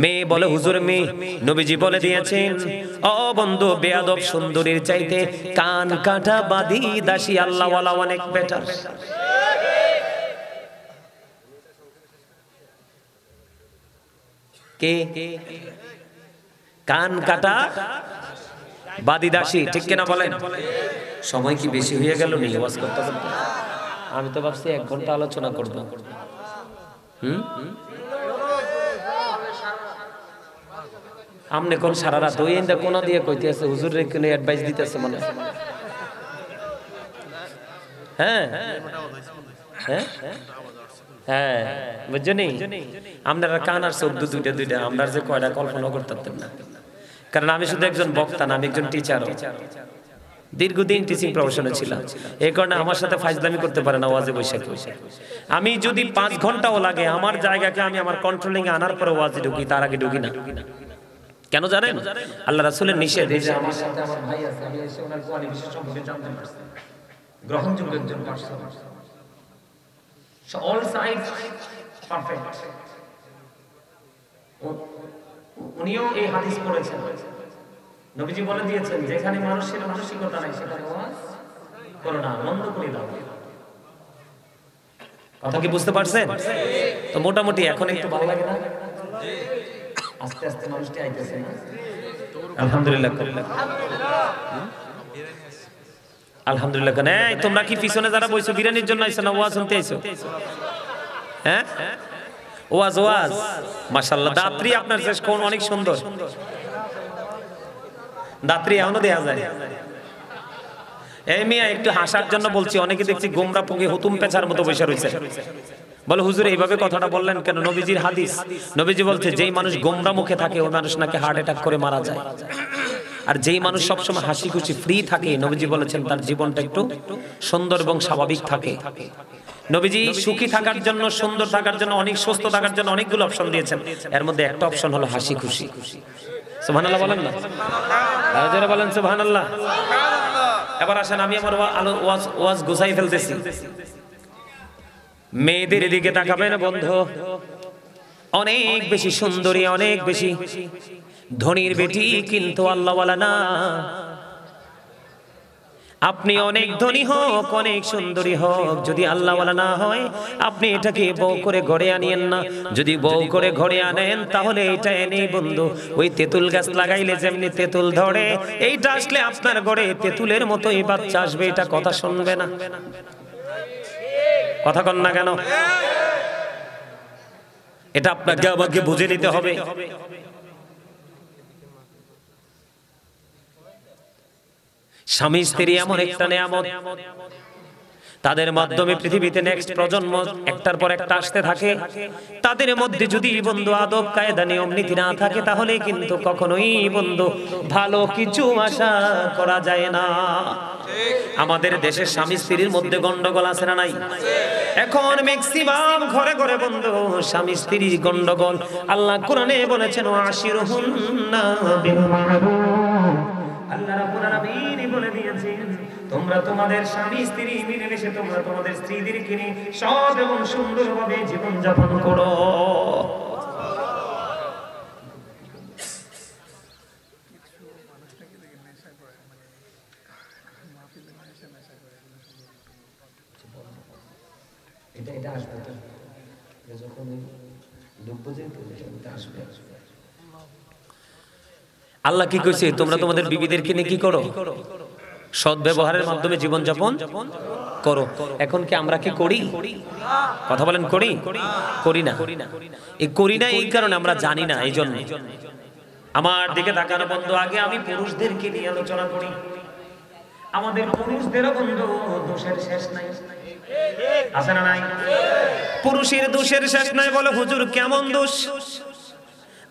মেয়ে বলে হুজুর মেয়ে, নবীজি বলে দিয়েছেন ও বন্ধু বেয়াদব সুন্দরীর চাইতে কান কাটা বাদী দাসী আল্লাহওয়ালা অনেক বেটার। কে? কান কাটা বাদী দাসী, ঠিক কিনা বলেন? সময় কি বেশি হয়ে গেল নি ওয়াজ করতে করতে? আমি তো ভাবছি 1 ঘন্টা আলোচনা করব। আমনে কোন সারা রাত ওই এন্ডা কোনা দিয়ে কইতে আছে হুজুর রে কোন অ্যাডভাইস দিতেছে মনে? হ্যাঁ হ্যাঁ হ্যাঁ, বুঝছনি আপনারা কান আর চোখ দুইটা, আমরা যে কয়টা কল্পনা করতেন না। কারণ আমি শুধু একজন বক্তা না, আমি একজন টিচারও, দীর্ঘদিন টিচিং প্রফেশনে ছিলাম। এই কারণে আমার সাথে ফাইজলামি করতে পারে না ওয়াজে বৈশাখে। আমি যদি 5 ঘন্টাও লাগে আমার জায়গাকে আমি আমার কন্ট্রোলিং এ আনার পরে ওয়াজে ঢুকি, তার আগে ঢুকি না। কেন জানেন? আল্লাহ রাসূলের নিষেধ। এই যে আমার সাথে আমার ভাই আছে, আমি এসে ওনার কোয়ালিফিকেশন সম্পর্কে জানতে পারছি, গ্রহণযোগ্য একজন পারসন, অল সাইডস পারফেক্ট। উনিও এই হাদিস পড়েছেন, নবীজি বলে দিয়েছেন যেখানে মানুষের মানসিকতা নাই সেখানে ওয়াজ করো না, বন্ধ করে দাও। কথা কি বুঝতে পারছেন? তো মোটামুটি এখন একটু ভালো লাগে না? আস্তে আস্তে মানুষটি আইতেছে না? আলহামদুলিল্লাহ আলহামদুলিল্লাহ। কেন তোমরা কি পিছনে যারা বইছো বিরিয়ানির জন্য আইছো না ওয়াজ শুনতে আইছো? হ্যাঁ ওয়াজ ওয়াজ মাশাআল্লাহ। দাত্রী আপনার শেষ কোন অনেক সুন্দর, দাত্রী এখনো দেখা যায়। এই মিয়া একটু হাসার জন্য বলছি, অনেকে দেখছি গোমরা পুঙ্গে হুতুম পেছার মতো বসে রয়েছে। বলে হুজুর এইভাবে কথাটা বললেন কেন? নবীজির হাদিস, নবীজি বলছে যেই মানুষ গোমরা মুখে থাকে ওই মানুষ নাকি হার্ট অ্যাটাক করে মারা যায়। আর যেই মানুষ সবসময় হাসি খুশি ফ্রি থাকে, নবীজি বলেছেন তার জীবনটা একটু সুন্দর এবং স্বাভাবিক থাকে। নবীজি সুখী থাকার জন্য, সুন্দর থাকার জন্য, অনেক সুস্থ থাকার জন্য অনেকগুলো অপশন দিয়েছেন। এর মধ্যে একটা অপশন হলো হাসি খুশি। সুবহানাল্লাহ বলেন না? আর যারা বলেন সুবহানাল্লাহ। এবার আসেন আমি আমার ওয়াজ গুছাই ফেলতেছি। মেয়েদের দিকে তাকাবেন বন্ধু, অনেক বেশি সুন্দরী, অনেক বেশি ধনীর বেটি কিন্তু আল্লাহওয়ালা না। আপনি অনেক ধনী হোক, অনেক সুন্দরী হোক, যদি আল্লাহওয়ালা না হয় আপনি এটাকে বউ করে ঘরে আনিয়েন না। যদি বউ করে ঘরে আনেন তাহলে এটা এনে বন্ধু ওই তেঁতুল গাছ লাগাইলে যেমনি তেঁতুল ধরে, এইটা আসলে আপনার ঘরে তেঁতুলের মতোই বাচ্চা আসবে। এটা কথা শুনবে না? কথা কন না কেন? এটা আপনাকে আমাকে বুঝে নিতে হবে। স্বামী স্ত্রী এমন একটা নিয়ামত, তাদের মাধ্যমে পৃথিবীতে নেক্সট প্রজন্ম একটার পর একটা আসতে থাকে। তাদের মধ্যে যদি বন্ধু আদব কায়দা নিয়ম নীতি না থাকে তাহলে কিন্তু কখনোই বন্ধু ভালো কিছু আশা করা যায় না। আমাদের দেশের স্বামী স্ত্রীর মধ্যে গন্ডগোল আছে না নাই? এখন ম্যাক্সিমাম ঘরে ঘরে বন্ধু স্বামী স্ত্রীর গন্ডগোল। আল্লাহ কোরআনে বলেছেন ওয়াশিরুহুন্না বিল মা'রুফ। আল্লাহ রাব্বুল আলামিন বলে দিয়েছেন তোমরা তোমাদের স্বামী স্ত্রী মিলেমিশে তোমরা তোমাদের স্ত্রীদেরকে নিয়ে সৎ এবং সুন্দরভাবে জীবন যাপন করো। এটা আসবে তো যখন ডুববো যে এটা আসবে। আল্লাহ কি কইছে? তোমরা তোমাদের বিবিদেরকে নিয়ে কি করো? সৎ ব্যবহারের মাধ্যমে জীবন যাপন করো। এখন কি আমরা কি করি? কথা বলেন করি? করি না। এই করি না এই কারণে আমরা জানি না, এই জন্য। আমার দিকে তাকানো বন্ধু, আগে আমি পুরুষদেরকে নিয়ে আলোচনা করি। আমাদের পুরুষদেরও বন্ধু দোষের শেষ নাই, আছে না নাই? পুরুষের দোষের শেষ নাই। বলে হুজুর কেমন দোষ?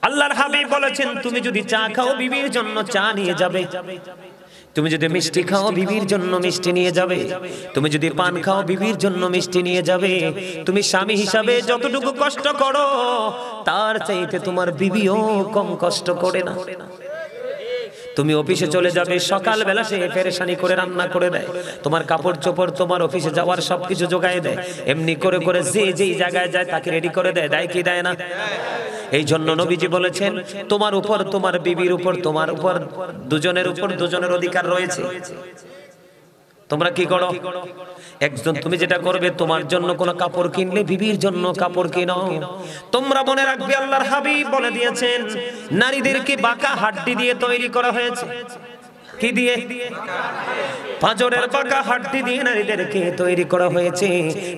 আল্লাহর হাবিব বলেছেন তুমি যদি চা খাও বিবির জন্য চা নিয়ে যাবে, তুমি যদি মিষ্টি খাও বিবির জন্য মিষ্টি নিয়ে যাবে, তুমি যদি পান খাও বিবির জন্য মিষ্টি নিয়ে যাবে। তুমি স্বামী হিসাবে যতটুকু কষ্ট করো তার চাইতে তোমার বিবিও কম কষ্ট করে না। তুমি অফিসে চলে যাবে, সকালবেলা সে পেরেশানি করে রান্না করে দেয়, তোমার কাপড় চোপড় তোমার অফিসে যাওয়ার সবকিছু জোগায় দেয়, এমনি করে করে যে যেই জায়গায় যায় তাকে রেডি করে দেয়, দেয় কি দেয় না? এই জন্য নবীজি বলেছেন তোমার উপর, তোমার বিবির উপর, তোমার উপর, দুজনের উপর দুজনের অধিকার রয়েছে। তোমরা কি করো? একজন তুমি যেটা করবে, তোমার জন্য কোনো কাপড় কিনলে বিবির জন্য কাপড় কিনো। তোমরা মনে রাখবে আল্লাহর হাবিব বলে দিয়েছেন নারীদেরকে বাঁকা হাড্ডি দিয়ে তৈরি করা হয়েছে। কি দিয়ে? পাঁজরের বাঁকা হাড্ডি দিয়ে নারীদেরকে তৈরি করা হয়েছে।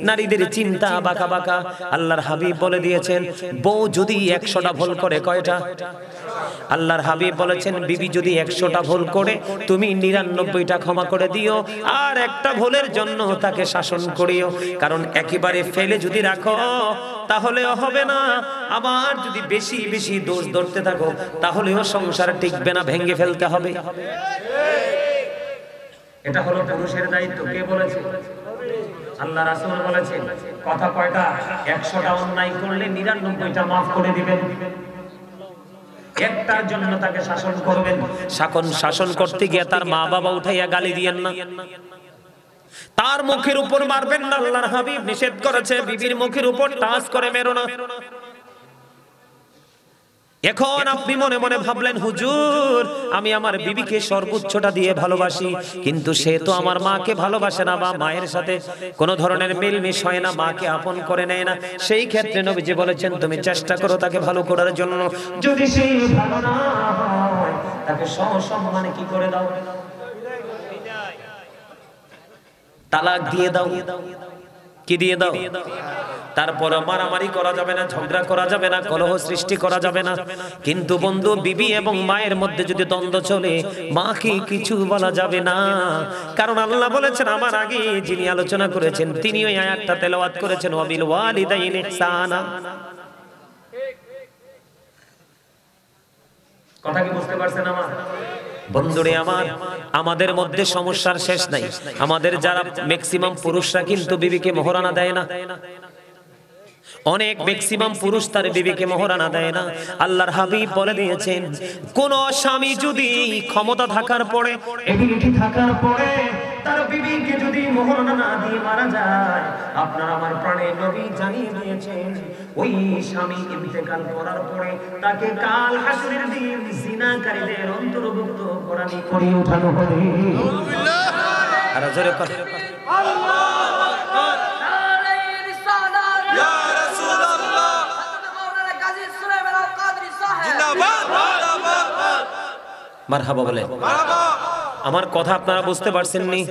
নারীদের চিন্তা বাঁকা বাঁকা। আল্লাহর হাবিব বলে দিয়েছেন বউ যদি 100টা ভুল করে, কয়টা? আল্লাহর হাবিব বলেছেন বিবি যদি 100টা ভুল করে তুমি 99টা ক্ষমা করে দিও, আর একটা ভুলের জন্য তাকে শাসন করিও। কারণ একেবারে ফেলে যদি রাখো তাহলেও হবে না, আবার যদি বেশি বেশি দোষ ধরতে থাকো তাহলেও সংসার টিকবে না, ভেঙে ফেলতে হবে। এটা হলো পুরুষের দায়িত্ব। কে বলেছে? আল্লাহ রাসূল বলেছেন। কথা কয়টা? 100টা অন্যায় করলে 99টা মাফ করে দিবেন, একটার জন্য তাকে শাসন করবেন। শাসন করতে গিয়ে তার মা বাবা উঠাইয়া গালি দিয়েন না, তার মুখের উপর মারবেন না। আল্লাহর হাবিব নিষেধ করেছে বিবির মুখের উপর টাচ করে মেরো না। এখন আপনি মনে মনে ভাবলেন হুজুর আমি আমার বিবিকে সর্বোচ্চটা দিয়ে ভালোবাসি, কিন্তু সে তো আমার মাকে ভালোবাসে না, বা মায়ের সাথে কোনো ধরনের মিলমিশ হয় না, মাকে আপন করে নেয় না। সেই ক্ষেত্রে নবীজি বলেছেন তুমি চেষ্টা করো তাকে ভালো করার জন্য। যদি সে ভালো না হয় তাকে সসম্মানে কি করে দাও? তালাক দিয়ে দাও। কি দিয়ে দাও? তারপর মারামারি করা যাবে না, ঝগড়া করা যাবে না, কলহ সৃষ্টি করা যাবে না। কিন্তু বন্ধু বিবি এবং মায়ের মধ্যে যদি দ্বন্দ্ব চলে, মাকে কিছু বলা যাবে না। কারণ আল্লাহ বলেছেন, আমার আগে যিনি আলোচনা করেছেন তিনি ওই আয়াতটা তেলাওয়াত করেছেন, ওয়াবিল ওয়ালিদাইনি ইহসানা। কথা কি বুঝতে পারছেন আমার বন্ধুরে? আমাদের মধ্যে সমস্যার শেষ নাই। আমাদের যারা ম্যাক্সিমাম পুরুষরা কিন্তু বিবিকে মোহরানা দেয় না। অনেক ম্যাক্সিমাম পুরুষ তার বিবিকে মোহরানা দেয় না। আল্লাহর হাবিব বলে দিয়েছেন কোন স্বামী যদি ক্ষমতা থাকার পরে, এবিলিটি থাকার পরে তার বিবিকে যদি মোহরানা না দিয়ে মারা যায়, আপনার আমার প্রাণের নবী জানিয়ে দিয়েছেন ওই স্বামী ইন্তেকাল করার পরে তাকে কাল হাসরের দিন জিনাকারীদের অন্তর্ভুক্ত কোরআনে করে উঠানো হবে। আর জোরে কথা আল্লাহু আকবার। মারহাবা বলে। আমার কথা আপনারা বুঝতে পারছেন নি?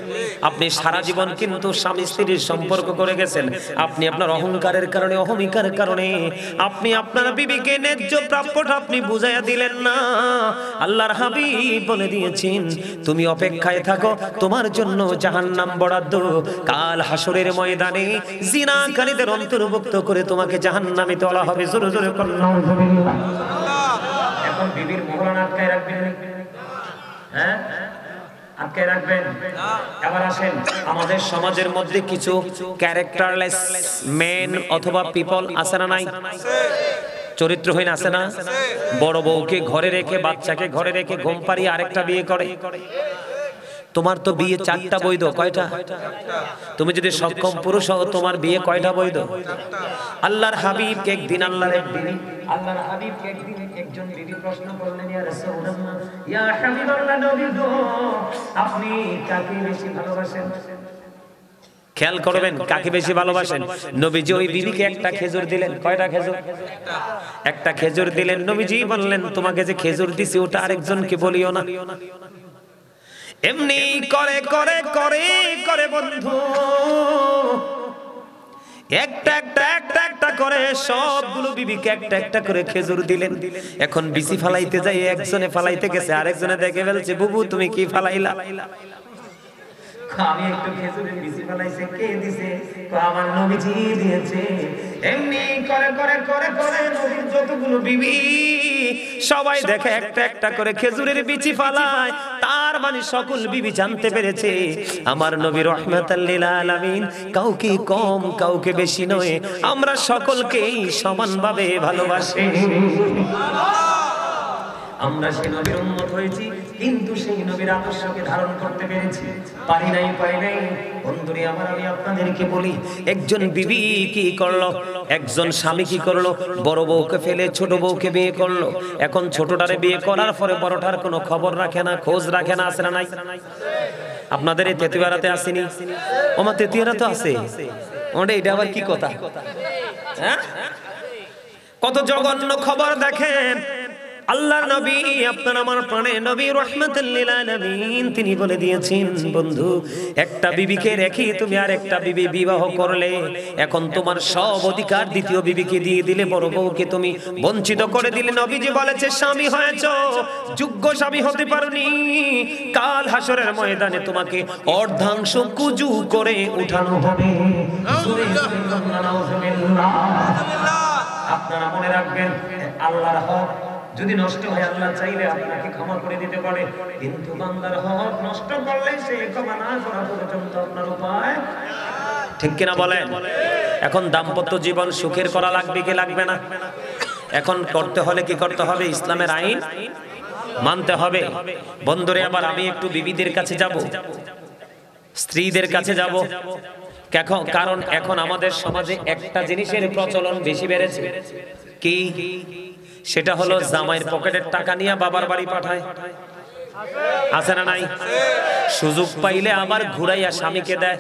আপনি সারা জীবন কিন্তু স্বামী স্ত্রীর সম্পর্ক করে গেছেন। আপনি আপনার অহংকারের কারণে, অহমিকার কারণে আপনি আপনার বিবিকে ন্যায্য প্রাপ্যটা আপনি বুঝাইয়া দিলেন না। আল্লাহর হাবিব বলে দিয়েছেন তুমি অপেক্ষায় থাকো, তোমার জন্য জাহান্নাম বরাদ্দ। কাল হাসরের ময়দানে জিনাকারীদের অন্তর্ভুক্ত করে তোমাকে জাহান্নামে তোলা হবে। জোরে জোরে আল্লাহুম্মা। এখন বিবির মোহরানা আটকায় রাখবেন, হ্যাঁ আটকায় রাখবেন। এবার আসেন, আমাদের সমাজের মধ্যে কিছু ক্যারেক্টারলেস মেন অথবা পিপল আছে না নাই? চরিত্রহীন আছে না? বড় বউকে ঘরে রেখে, বাচ্চাকে ঘরে রেখে ঘুম পাড়িয়ে আরেকটা বিয়ে করে। তোমার তো বিয়ে 4টা বৈধ, কয়টা? তুমি যদি সক্ষম পুরুষ হও তোমার বিয়ে কয়টা বৈধ? আল্লাহর হাবিবকে একদিন আল্লাহর হাবিবকে একদিন একজন বিবি প্রশ্ন করলেন, ইয়া রাসূলুল্লাহ, ইয়া হাবিবাল্লাহ নবী গো, আপনি কাকে বেশি ভালোবাসেন? খেয়াল করবেন কাকে বেশি ভালোবাসেন। নবীজি ওই বিবিকে একটা খেজুর দিলেন। কয়টা খেজুর? একটা খেজুর দিলেন। নবীজি বললেন তোমাকে যে খেজুর দিছি ওটা আরেকজনকে বলিও না। এমনি করে করে করে করে বন্ধু একটা একটা একটা একটা করে সবগুলো বিবিকে একটা একটা করে খেজুর দিলেন। এখন বিচি ফালাইতে যাই একজনে ফালাইতে গেছে, আরেকজনে দেখে ফেলছে বুবু তুমি কি ফালাইলা? আমি একটু খেজুরের বিচি ফালাইছে, কে দিছে? আমার নবীজি দিয়েছে। এমনি করে করে করে করে নবীর যতগুলো বিবি সবাই দেখে একটা একটা করে খেজুরের বিচি ফালায়। তার মানে সকল বিবি জানতে পেরেছে আমার নবী রাহমাতাল লিল আলামিন কাউকে কম কাউকে বেশি নয়, আমরা সকলকেই সমানভাবে ভালোবাসি। আমরা সেই নবীর উম্মত হয়েছি, কিন্তু সেই নবীর আদর্শকে ধারণ করতে পেরেছি পারি নাই। বন্ধুরে আমার, আমি আপনাদেরকে বলি, একজন বিবি কি করলো, একজন স্বামী কি করলো, বড় বউকে ফেলে ছোট বউকে বিয়ে করলো। এখন ছোটটারে বিয়ে করার পরে বড়টার কোনো খবর রাখে না, খোঁজ রাখে না, আছে না নাই? আপনাদের এই তেতুয়ারাতে আসেনি? আমার তেতুয়ারা তো আছে। এটা আবার কি কথা? হ্যাঁ, কত জঘন্য খবর দেখেন। আল্লাহর নবী, আপনার আমার প্রাণের নবী রাহমাতুল লিল আলামিন, তিনি বলে দিয়েছেন, বন্ধু, একটা বিবিকে রেখে তুমি আর একটা বিবি বিবাহ করলে, এখন তোমার সব অধিকার দ্বিতীয় বিবিকে দিয়ে দিলে, বড় বউকে তুমি বঞ্চিত করে দিলে। নবীজি বলেছে, স্বামী হয়েছো, যোগ্য স্বামী হতে পারোনি, কাল হাসরের ময়দানে তোমাকে অর্ধাংশ কুজু করে উঠানো হবে। আপনারা মনে রাখবেন, আল্লাহর হক যদি নষ্ট হয়, আল্লাহ চাইলে আপনাকে ক্ষমা করে দিতে পারে, কিন্তু বান্দার হক নষ্ট করলে সে ক্ষমা না করা পর্যন্ত আপনার উপায়, ঠিক কিনা বলেন? এখন দাম্পত্য জীবন সুখের করা লাগবে কি লাগবে না? এখন করতে হলে কি করতে হবে? ইসলামের আইন মানতে হবে। বন্ধুরে আবার, আমি একটু বিবিদের কাছে যাব, স্ত্রীদের কাছে যাব, কারণ এখন আমাদের সমাজে একটা জিনিসের প্রচলন বেশি বেড়েছে। কি? সেটা হলো জামাইয়ের পকেটের টাকা নিয়ে বাবার বাড়ি পাঠায়, আছে না নাই? সুযোগ পাইলে আবার ঘুরাইয়া স্বামীকে দেয়।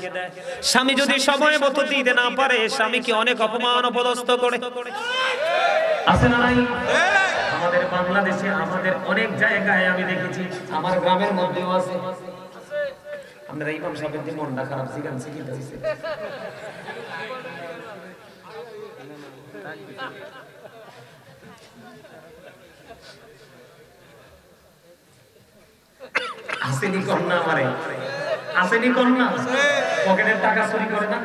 স্বামী যদি সময় মতো দিতে না পারে, স্বামীকে অনেক অপমান অপদস্থ করে, আছে না নাই? আমাদের বাংলাদেশে, আমাদের অনেক জায়গায় আমি দেখেছি, আমার গ্রামের মধ্যেও আছে। আপনারা ইমাম সাহেবের যে মনটা খারাপ, জিগান শিখিতে হয়েছে। আসেনি কন্যা, আমারে আসেনি কন্যা, পকেটের টাকা চুরি করে না?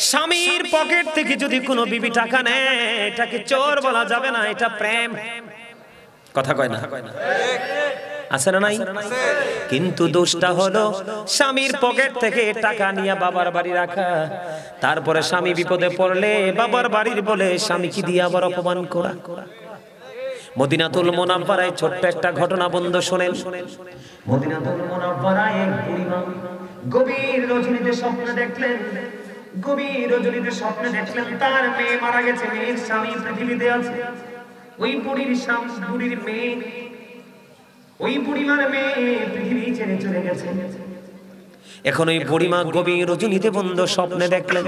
স্বামীর পকেট থেকে যদি কোনো বিবি টাকা নেয়, এটাকে চোর বলা যাবে না, এটা প্রেম। কথা কয় না? আছে না নাই? কিন্তু দোষটা হলো স্বামীর পকেট থেকে টাকা নিয়ে বাবার বাড়ি রাখা, তারপরে স্বামী বিপদে পড়লে বাবার বাড়ির বলে স্বামীকে দিয়ে আবার অপমান করা। মদিনাতুল মুনাওয়ারায় ছোট্ট একটা ঘটনা বন্ধু শোনেন। মদিনাতুল মুনাওয়ারায় এক বুড়িমা গভীর রজনীতে স্বপ্নে দেখলেন, তার মেয়ে মারা গেছে, মেয়ের স্বামী পৃথিবীতে আছে। ওই বুড়ির মেয়ে, ওই বুড়িমার মেয়ে পৃথিবী ছেড়ে চলে গেছে। এখন ওই বুড়িমা গভীর রজনীতে বন্ধু স্বপ্নে দেখলেন,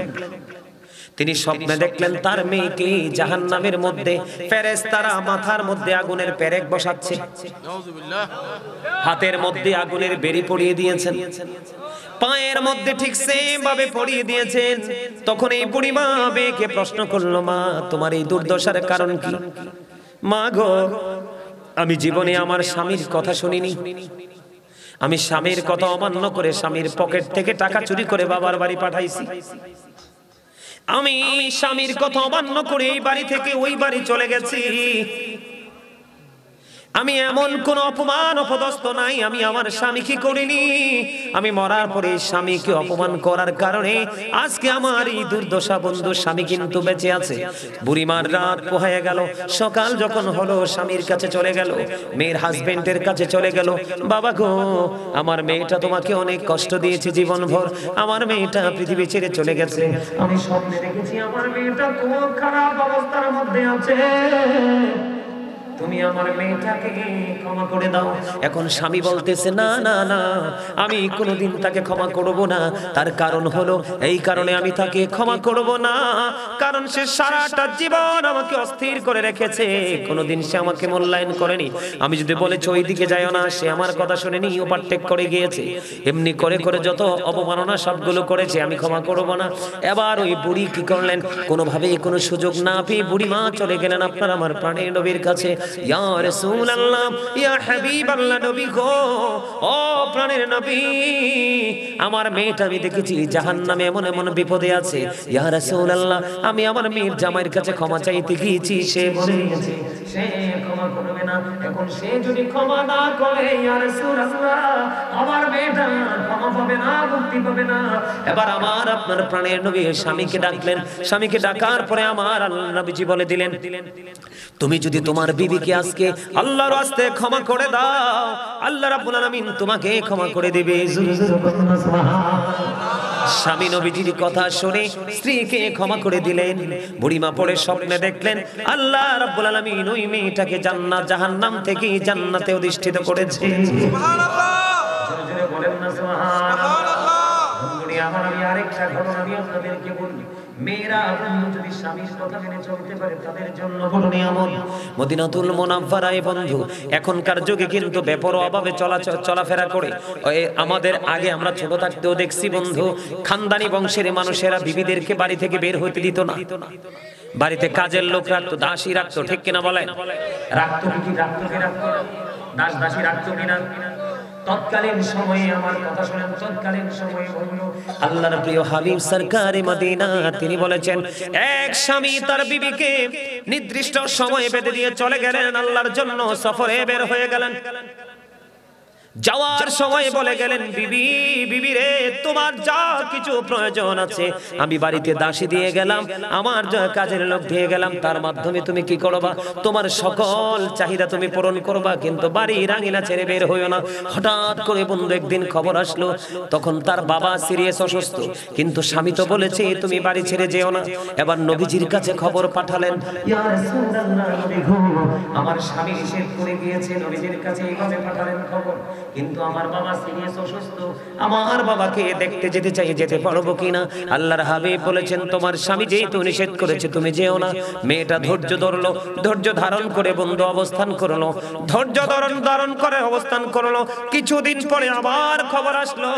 তিনি স্বপ্নে দেখলেন তার মেয়েকে জাহান্নামের মধ্যে ফেরেশতারা মাথার মধ্যে আগুনের পেরেক বসাচ্ছে, হাতের মধ্যে আগুনের বেড়ি পরিয়ে দিয়েছেন, পায়ের মধ্যে ঠিক সেম ভাবে পরিয়ে দিয়েছেন। তখন এই বুড়িমা মেয়েকে প্রশ্ন করলো, মা, তোমার এই দুর্দশার কারণ কি? মা গো, আমি জীবনে আমার স্বামীর কথা শুনিনি, আমি স্বামীর কথা অমান্য করে স্বামীর পকেট থেকে টাকা চুরি করে বাবার বাড়ি পাঠাইছি, আমি স্বামীর কথা অমান্য করে এই বাড়ি থেকে ওই বাড়ি চলে গেছি, আমি এমন কোন অপমান অপদস্থ নাই আমি আমার স্বামীকে করিনি। আমি মরার পরে স্বামীকে অপমান করার কারণে আজকে আমার এই দুর্দশা। বন্ধু, স্বামী কিন্তু বেঁচে আছে। বুড়িমার রাত পোহায় গেল, সকাল যখন হলো স্বামীর কাছে চলে গেল, মেয়ের হাজবেন্ডের কাছে চলে গেল, বাবা গো, আমার মেয়েটা তোমাকে অনেক কষ্ট দিয়েছে জীবনভর, আমার মেয়েটা পৃথিবী ছেড়ে চলে গেছে, আমি স্বপ্নে দেখেছি আমার মেয়েটা খুব খারাপ অবস্থার মধ্যে আছে, তুমি আমার মেয়েটাকে ক্ষমা করে দাও। এখন স্বামী বলতেছে, না না না, আমি কোনোদিন তাকে ক্ষমা করব না। তার কারণ হলো, এই কারণে আমি তাকে ক্ষমা করব না, কারণ সে সারাটা জীবন আমাকে অস্থির করে রেখেছে, কোনোদিন সে আমাকে মূল্যায়ন করেনি। আমি যদি বলেছি ওই দিকে যাইও না, সে আমার কথা শুনেনি, ওভারটেক করে গিয়েছে, এমনি করে করে যত অপমাননা সবগুলো করেছে, আমি ক্ষমা করব না। এবার ওই বুড়ি কি করলেন, কোনোভাবে কোনো সুযোগ না পেয়ে বুড়ি মা চলে গেলেন আপনার আমার প্রাণের নবীর কাছে। ইয়া রাসূলুল্লাহ, ইয়া হাবিবাল্লাহ, নবী গো, ও প্রাণের নবী, আমার মেয়েটা আমি দেখেছি জাহান্নামে এমন এমন বিপদে আছে। ইয়া রাসূলুল্লাহ, আমি আমার মেয়ের জামাইয়ের কাছে ক্ষমা চাইতে গিয়েছি, সে বলে গেছে সে ক্ষমা করবে না। এখন সে যদি ক্ষমা না করে, ইয়া রাসূলুল্লাহ, আমার মেয়েটা ক্ষমা পাবে না, মুক্তি পাবে না। এবার আমার আপনার প্রাণের নবী স্বামীকে ডাকলেন, স্বামীকে ডাকার পরে আমার আল্লাহ নবীজি বলে দিলেন, তুমি যদি তোমার বিবি বিবিকে আজকে আল্লাহর রাস্তে ক্ষমা করে দাও, আল্লাহ রাব্বুল আলামিন তোমাকে ক্ষমা করে দেবে। স্বামী নবীজির কথা শুনে স্ত্রীকে ক্ষমা করে দিলেন। বুড়িমা পড়ে স্বপ্নে দেখলেন আল্লাহ রাব্বুল আলামিন ওই মেয়েটাকে জান্নাত জাহান্নাম থেকে জান্নাতে অধিষ্ঠিত করেছে। সুবহানাল্লাহ, জোরে বলেন না সুবহানাল্লাহ। বন্ধুরা আমার, আমি আরেকটা ঘটনা আমি আপনাদেরকে বলি। মেয়েরা যদি স্বামীর কথা মেনে চলতে পারে তাদের জন্য বড় নিয়ামত। মদিনাতুল মুনাওয়ারায় বন্ধু এখনকার যুগে কিন্তু বেপরোয়াভাবে চলাফেরা করে। আমাদের আগে আমরা ছোট থাকতেও দেখছি বন্ধু, খানদানি বংশের মানুষেরা বিবিদেরকে বাড়ি থেকে বের হতে দিত না। বাড়িতে কাজের লোক রাখতো, দাসী রাখতো, ঠিক কিনা বলেন? রাখতো কি রাখতো কি রাখতো? দাস দাসী রাখতো কিনা? তৎকালীন সময়ে আমার কথা শুনেন, তৎকালীন সময়ে বললো আল্লাহর প্রিয় হাবিব সরকারে মদিনা তিনি বলেছেন, এক স্বামী তার বিবিকে নির্দিষ্ট সময়ে বেঁধে দিয়ে চলে গেলেন, আল্লাহর জন্য সফরে বের হয়ে গেলেন। যাওয়ার সময় বলে গেলেন, বিবি বিবি রে, তোমার যা কিছু প্রয়োজন আছে আমি বাড়িতে দাসী দিয়ে গেলাম, আমার যা কাজের লোক দিয়ে গেলাম, তার মাধ্যমে তুমি কি করবা? তোমার সকল চাহিদা তুমি পূরণ করবা, কিন্তু বাড়ির আঙিনা ছেড়ে বের হইও না। হঠাৎ করে বন্ধু একদিন খবর আসলো, তখন তার বাবা সিরিয়াস অসুস্থ, কিন্তু স্বামী তো বলেছে তুমি বাড়ি ছেড়ে যেও না। এবার নবীজির কাছে খবর পাঠালেন, ইয়া রাসূলুল্লাহ, নবী গো, আমার স্বামী নিষেধ করে গিয়েছে। নবীজির কাছে এইভাবে পাঠালেন খবর, কিন্তু আমার বাবা সিরিয়াস অসুস্থ, আমার বাবাকে দেখতে যেতে চাই, যেতে পারবো কিনা? আল্লাহর হাবিব বলেছেন, তোমার স্বামী যেহেতু নিষেধ করেছে তুমি যেও না। মেয়েটা ধৈর্য ধরলো, ধৈর্য ধারণ করে বন্ধু অবস্থান করলো, ধৈর্য ধারণ করে অবস্থান করলো। কিছুদিন পরে আবার খবর আসলো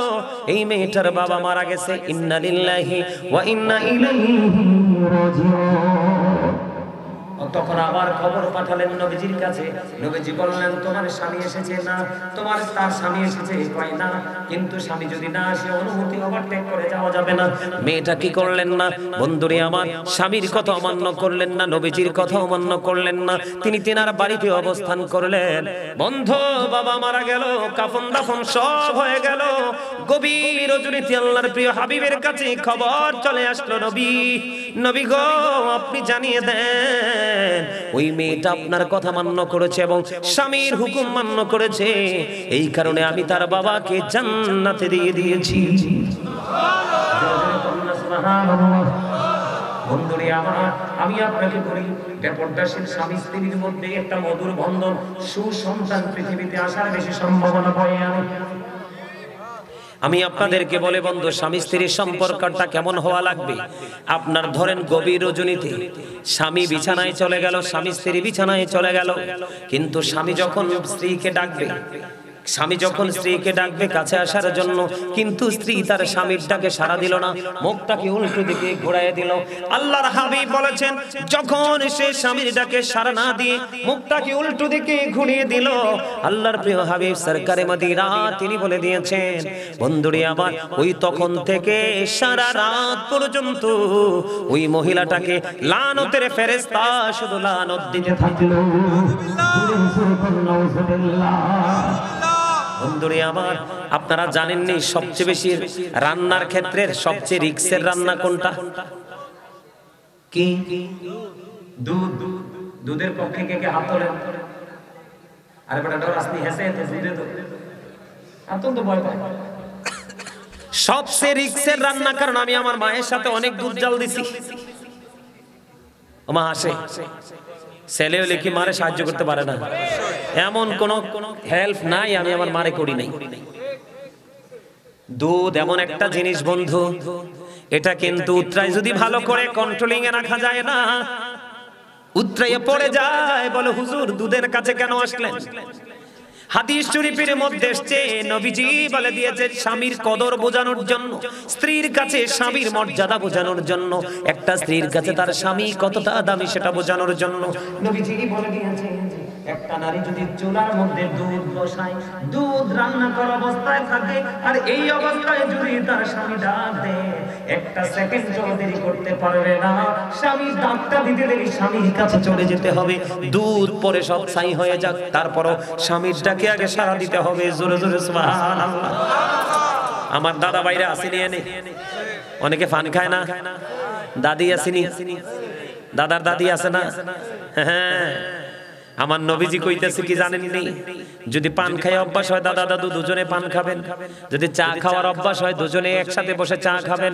এই মেয়েটার বাবা মারা গেছে। ইন্না লিল্লাহি ওয়া ইন্না ইলাইহি রাজিউন। তখন আবার খবর পাঠালেন নবীজির কাছে। নবীজি বললেন, তোমার স্বামী এসেছে না? তোমার তার স্বামী এসেছে, কয় না, কিন্তু স্বামী যদি না আসে অনুমতি ওভারটেক করে যাওয়া যাবে না। মেয়েটা কি করলেন না বন্ধুরে আমার, স্বামীর কথা অমান্য করলেন না, নবীজির কথা অমান্য করলেন না, তিনি তেনার বাড়িতে অবস্থান করলেন। বন্ধু বাবা মারা গেল, কাফন দাফন সব হয়ে গেল। গভীর রজনীতে আল্লাহর প্রিয় হাবিবের কাছে খবর চলে আসলো, নবী নবী গো, আপনি জানিয়ে দেন ওই মেয়েটা আপনার কথা মান্য করেছে এবং স্বামীর হুকুম মান্য করেছে, এই কারণে আমি তার বাবাকে জান্নাতে দিয়ে দিয়েছি। বন্ধুরে আমার, আমি আপনাকে বলি, বেপরদাশীল স্বামী স্ত্রীর মধ্যে একটা মধুর বন্ধন, সুসন্তান পৃথিবীতে আসার বেশি সম্ভাবনা পাই আমি আপনাদেরকে বলে বন্ধু, স্বামী স্ত্রীর সম্পর্কটা কেমন হওয়া লাগবে? আপনার ধরেন গভীর রজনীতে স্বামী বিছানায় চলে গেল, স্বামী স্ত্রী বিছানায় চলে গেল, কিন্তু স্বামী যখন স্ত্রীকে ডাকবে, স্বামী যখন স্ত্রীকে ডাকবে কাছে আসার জন্য, কিন্তু স্ত্রী তার স্বামীর ডাকে সাড়া দিল না, মুখটাকে উল্টো দিকে ঘোরায় দিল। আল্লাহর হাবিব বলেছেন, যখন সে স্বামীর ডাকে সাড়া না দিয়ে মুখটাকে উল্টো দিকে ঘুরিয়ে দিল, আল্লাহর প্রিয় হাবিব সরকারে মদিনা তিনি বলে দিয়েছেন, বন্ধুরে আমার, ওই তখন থেকে সারা রাত পর্যন্ত ওই মহিলাটাকে লানতের ফেরেশতা শুধু লানত দিতে থাকলো। বন্ধুরে আমার, আপনারা জানেননি সবচেয়ে বেশি রান্নার ক্ষেত্রে সবচেয়ে রিস্কের রান্না কোনটা? কি? দুধ। দুধের পক্ষে কে কে হাত তোলেন? আরে বেটা ডর আসনি, হেসে দুধে তো অত্যন্ত ভয় পায়। সবচেয়ে রিস্কের রান্না, কারণ আমি আমার মায়ের সাথে অনেক দুধ জাল দিছি। মা হাসে, ছেলে হলে কি মারে সাহায্য করতে পারে না? এমন কোন হেল্প নাই আমি আমার মারে করি নাই। দুধ এমন একটা জিনিস বন্ধু, এটা কিন্তু উত্তরায় যদি ভালো করে কন্ট্রোলিং এ রাখা যায় না, উত্তরায় পড়ে যায়। বলে হুজুর দুধের কাছে কেন আসলেন? হাদিস শরীফের মধ্যে এসেছে, নবীজি বলে দিয়েছে, স্বামীর কদর বোঝানোর জন্য, স্ত্রীর কাছে স্বামীর মর্যাদা বোঝানোর জন্য, একটা স্ত্রীর কাছে তার স্বামী কতটা দামি সেটা বোঝানোর জন্য নবীজি বলে দিয়েছে, একটা নারী যদি চুলার মধ্যে দুধ বসায়, দুধ রান্না করা অবস্থায় থাকে, আর এই অবস্থায় যদি তার স্বামী ডাক দেয়, একটা সেকেন্ড দেরি করতে পারবে না। স্বামী ডাকটা দিতে দেরি স্বামীর কাছে চলে যেতে হবে। দুধ পরে সব ছাই হয়ে যাক, তারপরও স্বামীর ডাকে আগে সাড়া দিতে হবে। জোরে জোরে সুবহানাল্লাহ। আমার দাদা ভাইরা আসেনি, এনে অনেকে ফান খায় না, দাদি আসেনি, দাদার দাদি আছে না? হ্যাঁ, আমার নবীজি কইতেছে কি জানেন নি, যদি পান খায় অভ্যাস হয় দাদা দাদু দুজনে পান খাবেন, যদি চা খাওয়ার অভ্যাস হয় দুজনে একসাথে বসে চা খাবেন।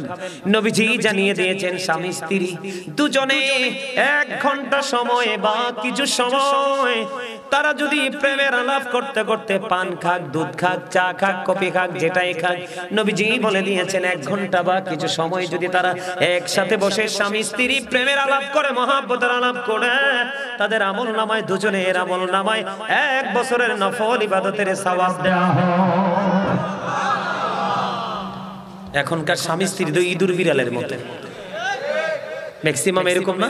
নবীজি জানিয়ে দিয়েছেন স্বামী স্ত্রী দুজনে 1 ঘন্টা সময় বা কিছু সময় তারা যদি প্রেমের আলাপ করতে করতে পান খাক, দুধ খাক, চা খাক, কফি খাক, যেটাই খাক, নবীজি বলে দিয়েছেন 1 ঘন্টা বা কিছু সময় যদি তারা একসাথে বসে স্বামী স্ত্রী প্রেমের আলাপ করে, মহব্বতের আলাপ করে, তাদের আমল নামায়, দুজনের আমল নামায় 1 বছরের নফল ইবাদতের সওয়াব দেওয়া হয়। এখনকার স্বামী স্ত্রী তো ইঁদুর বিড়ালের মতো, ম্যাক্সিমাম এরকম না?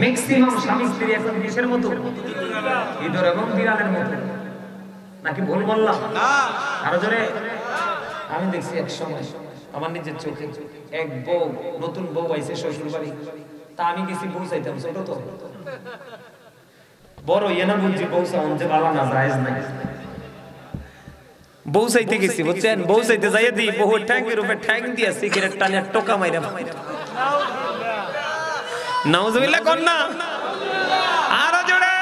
ম্যাক্সিমাম স্বামী স্ত্রী এখন কিসের মতো? ইঁদুর এবং বিড়ালের মতো। নাকি ভুল বললাম? না, আরো জোরে। আমি দেখছি এক সময় আমার নিজের চোখে এক বউ, নতুন বউ আইছে শ্বশুর বাড়ি, তা আমি গেছি বউ চাইতাম, ছোট তো বড় এনা বুঝছি বউ চাওন যে বালা না জায়েজ নাই। বউ চাইতে গেছি বুঝছেন, বউ চাইতে যাইয়া দিই বহু ট্যাঙ্কের উপরে ঠ্যাং দিয়া সিগারেট টানে টোকা মাইরা নাউজুবিল্লাহ কোন না আরো জোরে।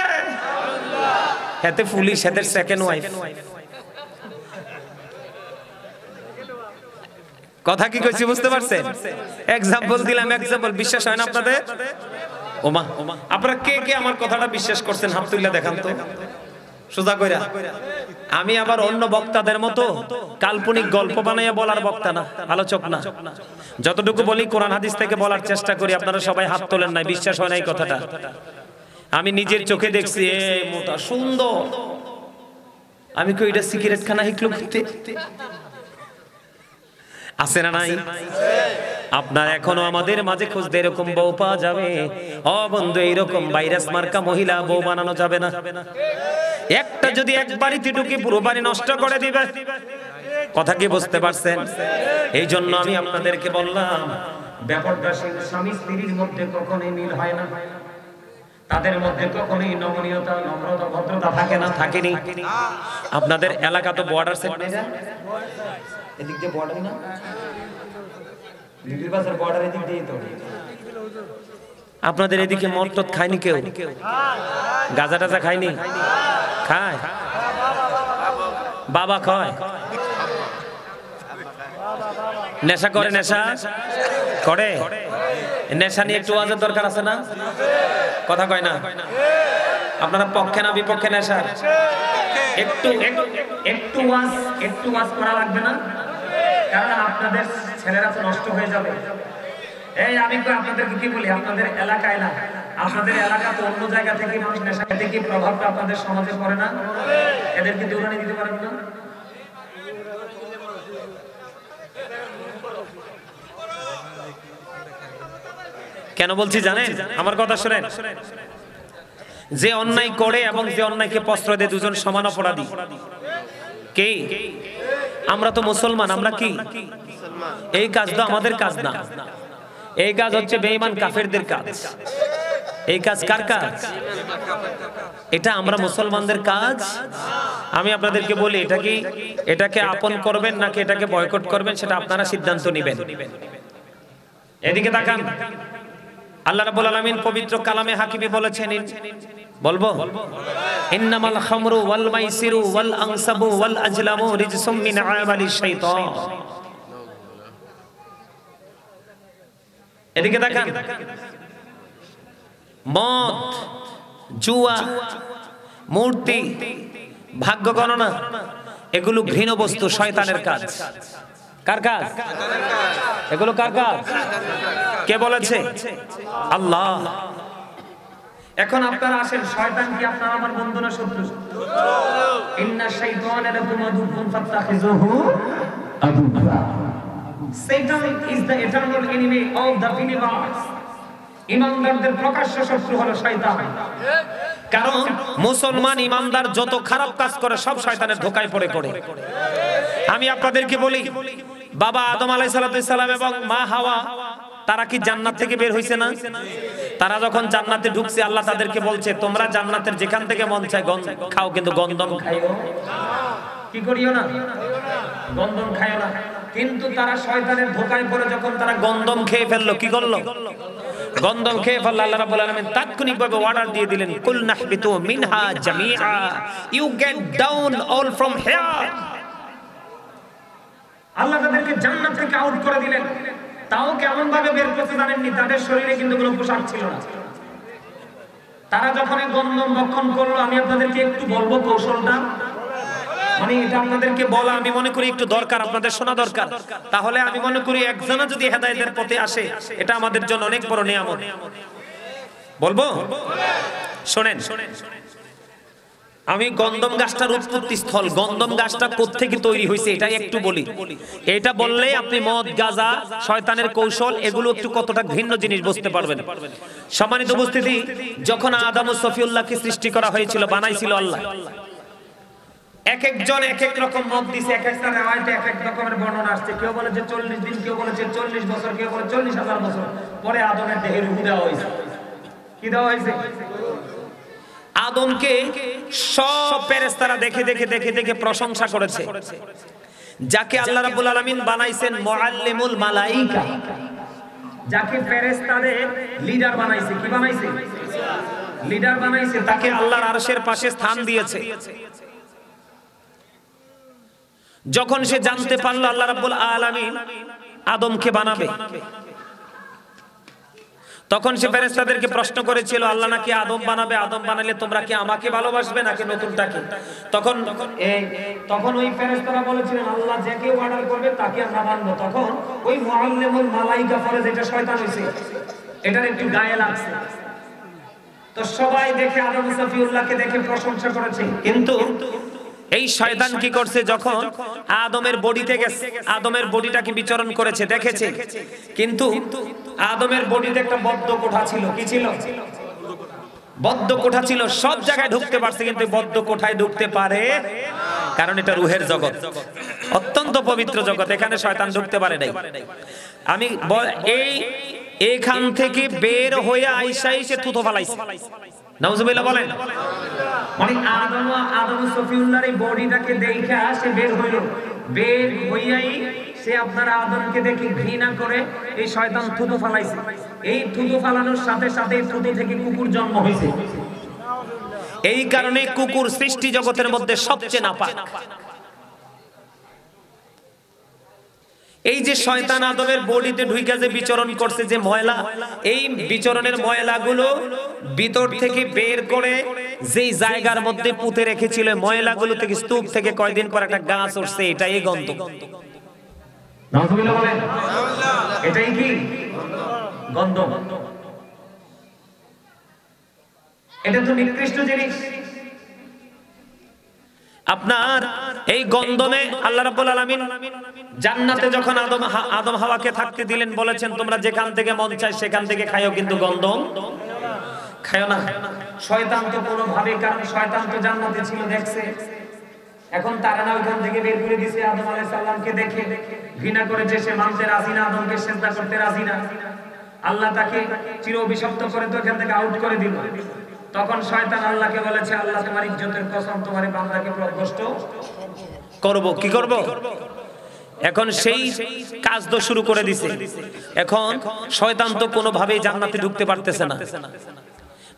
হাতে পুলিশ, হাতে সেকেন্ড ওয়াইফ। কথা কি কইছি বুঝতে পারছেন? এক্সাম্পল দিলাম, এক্সাম্পল। বিশ্বাস হয় না আপনাদের? ওমা, আপনারা কে কে আমার কথাটা বিশ্বাস করছেন হাত তুলে দেখান তো সোজা কইরা। আমি আবার অন্য বক্তাদের মতো কাল্পনিক গল্প বানাইয়া বলার বক্তা না, আলোচক না। যতটুকু বলি কোরআন হাদিস থেকে বলার চেষ্টা করি। আপনারা সবাই হাত তোলেন নাই, বিশ্বাস হয় না এই কথাটা। আমি নিজের চোখে দেখছি, এ মোটা সুন্দর। আমি কই এটা সিগারেট খানা হিকলো করতে আছে না নাই? আপনার এখনো আমাদের মাঝে খুঁজতে এরকম বউ পাওয়া যাবে? ও বন্ধু, এইরকম ভাইরাস মার্কা মহিলা বউ বানানো যাবে না। একটা যদি এক বাড়িতে ঢুকে পুরো বাড়ি নষ্ট করে দিবে। কথা কি বুঝতে পারছেন? এই জন্য আমি আপনাদেরকে বললাম, ব্যাপারদাসীন স্বামী স্ত্রীর মধ্যে কখনোই মিল হয় না, তাদের মধ্যে কখনোই নমনীয়তা, নম্রতা, ভদ্রতা থাকে না, থাকেনি। আপনাদের এলাকা তো বর্ডার সেট নেই, এদিক দিয়ে বর্ডার না, বিবির বাজার বর্ডার এদিক দিয়ে তো। আপনাদের এদিকে মদ টদ খায়নি কেউ? গাঁজা টাজা খায়নি? খায়? বাবা খায়? নেশা করে? নেশা করে? নেশা নিয়ে একটু ওয়াজের দরকার আছে না? কথা কয় না? আপনারা পক্ষে না বিপক্ষে নেশা? একটু একটু ওয়াজ করা লাগবে না? কারণ আপনাদের ছেলেরা তো নষ্ট হয়ে যাবে। এই আমি তো আপনাদেরকে কি বলি, আপনাদের এলাকায় না, আপনাদের এলাকা তো অন্য জায়গা থেকে মানুষ নেশা খেতে, কি প্রভাবটা আপনাদের সমাজে পড়ে না? এদেরকে দৌড়ানি দিতে পারেন না? কেন বলছি জানেন? আমার কথা শুনেন। যে অন্যায় করে এবং যে অন্যায়কে প্রশ্রয় দেয়, দুজন সমান অপরাধী। কে? আমরা তো মুসলমান, আমরা কি? এই কাজ তো আমাদের কাজ না, এই কাজ হচ্ছে বেঈমান কাফেরদের কাজ। এই কাজ কার কাজ? এটা আমরা মুসলমানদের কাজ। আমি আপনাদেরকে বলি, এটাকে আপন করবেন নাকি এটাকে বয়কট করবেন, সেটা আপনারা সিদ্ধান্ত নেবেন। এদিকে তাকান। আল্লাহ রাব্বুল আলামিন পবিত্র কালামে হাকিমে বলেছেন, বলবো, ইন্নামাল খামরু ওয়াল মাইসিরু ওয়াল আনসাবু ওয়াল আজলামু রিজসুম মিন আমালিশ শাইতান। এদিকে তাকান। মদ, জুয়া, মূর্তি, ভাগ্য গণনা, এগুলো ঘৃণ বস্তু, শয়তানের কাজ। কার কাজ? এগুলো কার কাজ? কে বলেছে? আল্লাহ। এখন আপনারা আসেন, শয়তান কি আপনার আমার বন্ধু না শত্রু? ইন্না শাইতানা লাকুম আদুউন ফাত্তাখিযুহু আদুওয়া। Satan is the eternal enemy of the believers. ইমানদারদের প্রকাশ্য শত্রু হলো শয়তান। কারণ মুসলমান ইমানদার যত খারাপ কাজ করে সব শয়তানের ধোঁকায় পড়ে করে। আমি আপনাদেরকে বলি, বাবা আদম আলাইহিস সালাম এবং মা হাওয়া, তারা কি জান্নাত থেকে বের হইছে না? তারা যখন জান্নাতে ঢুকছে, আল্লাহ তাদেরকে বলছে, তোমরা জান্নাতের যেখান থেকে মন চায় খাও, কিন্তু গন্ধম খাইও কি করিও না, গন্ধম খাইও না। কিন্তু তারা শয়তানের ধোঁকায় পড়ে যখন তারা গন্ধম খেয়ে ফেললো, কি করলো? গন্ধম খেয়ে ফেললে আল্লাহ রাব্বুল আলামিন তাৎক্ষণিকভাবে অর্ডার দিয়ে দিলেন, কুল নাহবিতু মিনহা জামিআ, you get down all from here. Allah তাদেরকে জান্নাত থেকে আউট করে দিলেন। তাও কেমন ভাবে বের করতে জানেননি, তাদের শরীরে কিন্তু কোনো পোশাক ছিল না। তারা যখন গন্ধম ভক্ষণ করলো, আমি আপনাদেরকে একটু বলবো কৌশলটা, মানে এটা আপনাদেরকে বলা আমি মনে করি একটু দরকার, আপনাদের শোনা দরকার। তাহলে আমি মনে করি একজনও যদি হেদায়েতের পথে আসে, এটা আমাদের জন্য অনেক বড় নিয়ামত। বলবো? শোনেন, আমি গন্ধম গাছটার উৎপত্তি স্থল, গন্ধম গাছটা কোত্থেকে তৈরি হয়েছে এটা একটু বলি। এটা বললে আপনি মদ, গাঁজা, শয়তানের কৌশল এগুলো একটু কতটা ভিন্ন জিনিস বুঝতে পারবেন। সম্মানিত উপস্থিতি, যখন আদম ও সফিউল্লাহকে সৃষ্টি করা হয়েছিল, বানাইছিল আল্লাহ, এক একজন এক এক রকম মত দিছে, এক একটা রিওয়ায়াতে এক এক রকমের বর্ণনা আসছে। কেউ বলে যে 40 দিন, কেউ বলেছে 40 বছর, কেউ বলে 40,000 বছর পরে আদমের দেহে রূহ দেওয়া হয়েছে। কি দেওয়া হয়েছে? আদমকে সব ফেরেশতারা দেখে দেখে দেখে দেখে প্রশংসা করেছে, যাকে আল্লাহ রাব্বুল আলামিন বানাইছেন মুআল্লিমুল মালায়েকা, যাকে ফেরেশতাদের লিডার বানাইছে। কি বানাইছে? লিডার বানাইছে। তাকে আল্লাহর আরশের পাশে স্থান দিয়েছে। যখন সে জানতে পারলো আল্লাহ রাব্বুল আলামিন আদমকে বানাবে, তখন সে ফেরেশতাদেরকে প্রশ্ন করেছিল, আল্লাহ নাকি আদম বানাবে, আদম বানালে তোমরা কি আমাকে ভালোবাসবে নাকি নতুনটাকে? তখন ওই ফেরেশতারা বলেছিলেন, আল্লাহ যাকে অর্ডার করবে তাকে আমরা মানবো। তখন ওই মুআল্লিমুল মালায়েকা পরে যেটা শয়তান হইছে, এটার একটু গায়ে লাগছে। তো সবাই দেখে আদম সফিউল্লাহকে দেখে প্রশংসা করেছে, কিন্তু এই শয়তান কি করছে, যখন আদমের বডিতে গেছে, আদমের বডিটাকে বিচরণ করেছে, দেখেছে, কিন্তু আদমের বডিতে একটা বদ্ধ কোঠা ছিল। কি ছিল? বদ্ধ কোঠা ছিল। সব জায়গায় ঢুকতে পারছে, কিন্তু বদ্ধ কোঠায় ঢুকতে পারে, কারণ এটা রূহের জগৎ, অত্যন্ত পবিত্র জগৎ, এখানে শয়তান ঢুকতে পারে নাই। আমি এইখান থেকে বের হয়ে আইসা এসে থুথু ফালাইছে। নাউজুবিল্লাহ বলেন। মানে আদম সফিউল্লাহর এই বডিটাকে দেখা সে বের হইল, বের হইয়াই সে আপনার আদমকে দেখে ঘৃণা করে এই শয়তান থুতু ফালাইছে। এই থুতু ফালানোর সাথে সাথে থুতু থেকে কুকুর জন্ম হয়েছে। এই কারণে কুকুর সৃষ্টি জগতের মধ্যে সবচেয়ে নাপাক। এই যে শয়তান আদমের বডিতে ঢুইকা যে বিচরণ করছে, যে ময়লা, এই বিচরণের ময়লাগুলো ভিতর থেকে বের করে যেই জায়গার মধ্যে পুঁতে রেখেছিল, ময়লাগুলো থেকে স্তূপ থেকে কয়দিন পর একটা গাছ উঠছে, এটাই গন্ধ। নাউজুবিল্লাহ বলেন। এটাই কি? গন্ধ। এটা তো নিকৃষ্ট জিনিস। আপনার এই গন্ধমে আল্লাহ রাব্বুল আলামিন জান্নাতে যখন আদম হাওয়াকে থাকতে দিলেন, বলেছেন তোমরা যেখান থেকে মন চায় সেখান থেকে খাইও, কিন্তু গন্ধম খাইও না। শয়তান তো কোনো ভাবে, কারণ শয়তান তো জান্নাতে ছিল, দেখছে, এখন তারা না ওইখান থেকে বের করে দিয়েছে। আদম আলাইহিস সালামকে দেখে ঘৃণা করেছে, সে মানতে রাজি না, আদমকে সিজদা করতে রাজি না। আল্লাহ তাকে চির অভিশপ্ত করে তো এখান থেকে আউট করে দিল। তখন শয়তান আল্লাহকে বলেছে, আল্লাহ তোমার ইজ্জতের কসম, তোমার বান্দাকে প্রভ্রষ্ট করব। কি করব? এখন সেই কাজ তো শুরু করে দিছে। এখন শয়তান তো কোনোভাবেই জান্নাতে ঢুকতে পারতেছে না।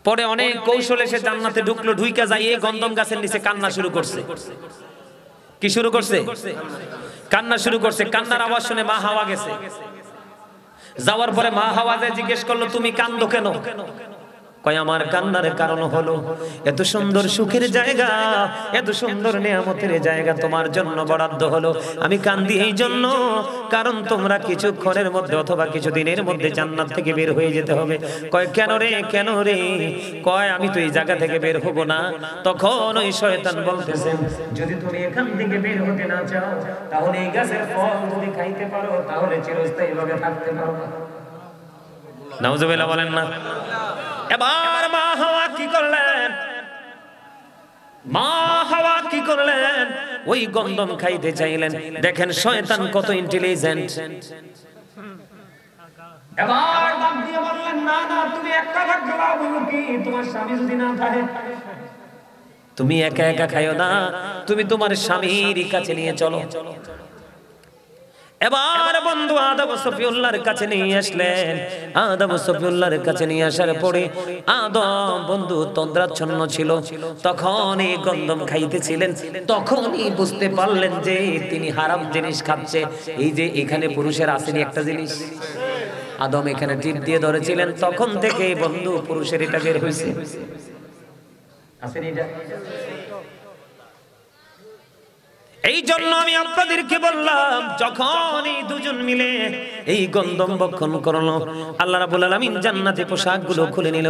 পরে অনেক কৌশলে সে জান্নাতে ঢুকলো, ঢুইকা যায় এই গন্ধম গাছের নিচে কান্না শুরু করছে। কি শুরু করছে? কান্না শুরু করছে। কান্নার আওয়াজ শুনে মা হাওয়া গেছে। যাওয়ার পরে মা হাওয়া যায় জিজ্ঞেস করলো, তুমি কান্দো কেন? কয় আমার কান্নার কারণ হলো এত সুন্দর সুখের জায়গা, এত সুন্দর নিয়ামতের জায়গা তোমার জন্য বরাদ্দ হলো, আমি কান্দি এই জন্য কারণ তোমরা কিছুক্ষণের মধ্যে অথবা কিছুদিনের মধ্যে জান্নাত থেকে বের হয়ে যেতে হবে। কয় কেন রে, কেন রে? কয় আমি তো এই জায়গা থেকে বের হব না। তখন ওই শয়তান বলতেছে, যদি তুমি এখান থেকে বের হতে না চাও, তাহলে এই গাছের ফল যদি খাইতে পারো, তাহলে চিরস্থায়ীভাবে থাকতে পারবে। নাউজুবিল্লাহ বলেন না। এবার মা হাওয়া কি করলেন? মা হাওয়া কি করলেন? ওই গন্ধম খাইতে চাইলেন। দেখেন শয়তান কত ইন্টেলিজেন্ট। এবার ডাক দিয়ে বললেন, না না, তুমি একা একা খাও। বলো কি, তোমার স্বামী যদি না থাকে, তুমি একা একা খাইও না, তুমি তোমার স্বামীর কাছে নিয়ে চলো। এবার বন্ধু আদম ও সফিউল্লাহর কাছে নিয়ে আসলেন। আদম ও সফিউল্লাহর কাছে নিয়ে আসার পরে আদম বন্ধু তন্দ্রাচ্ছন্ন ছিল, তখন এই গন্ধম খাইতেছিলেন, তখনই বুঝতে পারলেন যে তিনি হারাম জিনিস খাচ্ছে। এই যে এখানে পুরুষের আসেনি একটা জিনিস, আদম এখানে টিপ দিয়ে ধরেছিলেন, তখন থেকে বন্ধু পুরুষের এটা বের হয়েছে। আসেনি এটা? এই জন্য আমি আপনাদেরকে বললাম, যখন এই দুজন মিলে এই গন্ধম ভক্ষণ করলো, আল্লাহ রাব্বুল আলামিন জান্নাতে পোশাকগুলো খুলে নিল।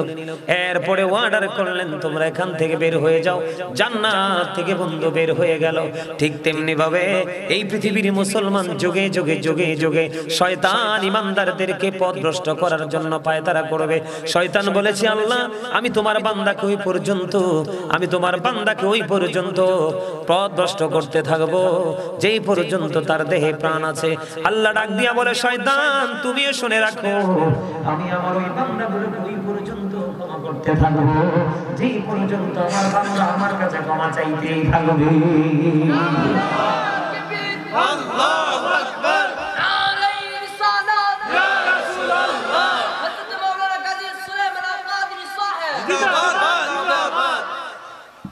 এরপরে অর্ডার করলেন, তোমরা এখান থেকে বের হয়ে যাও। জান্নাত থেকে বন্ধু বের হয়ে গেল। ঠিক তেমনি ভাবে এই পৃথিবীর মুসলমান যুগে যুগে যুগে যুগে শয়তান ইমানদারদেরকে পথভ্রষ্ট করার জন্য পায়তারা করবে। শয়তান বলেছে, আল্লাহ আমি তোমার বান্দাকে ওই পর্যন্ত ওই পর্যন্ত পথভ্রষ্ট করতে থাকবো যেই পর্যন্ত তার দেহে প্রাণ আছে। আল্লাহ ডাক দিয়া বলে, শয়তান তুমিও শুনে রাখো, আমি আমার ওই বান্দাগুলোকে ওই পর্যন্ত ক্ষমা করতে থাকবো যেই পর্যন্ত আমার বান্দা আমার কাছে ক্ষমা চাইতেই থাকবে। আল্লাহু আকবার।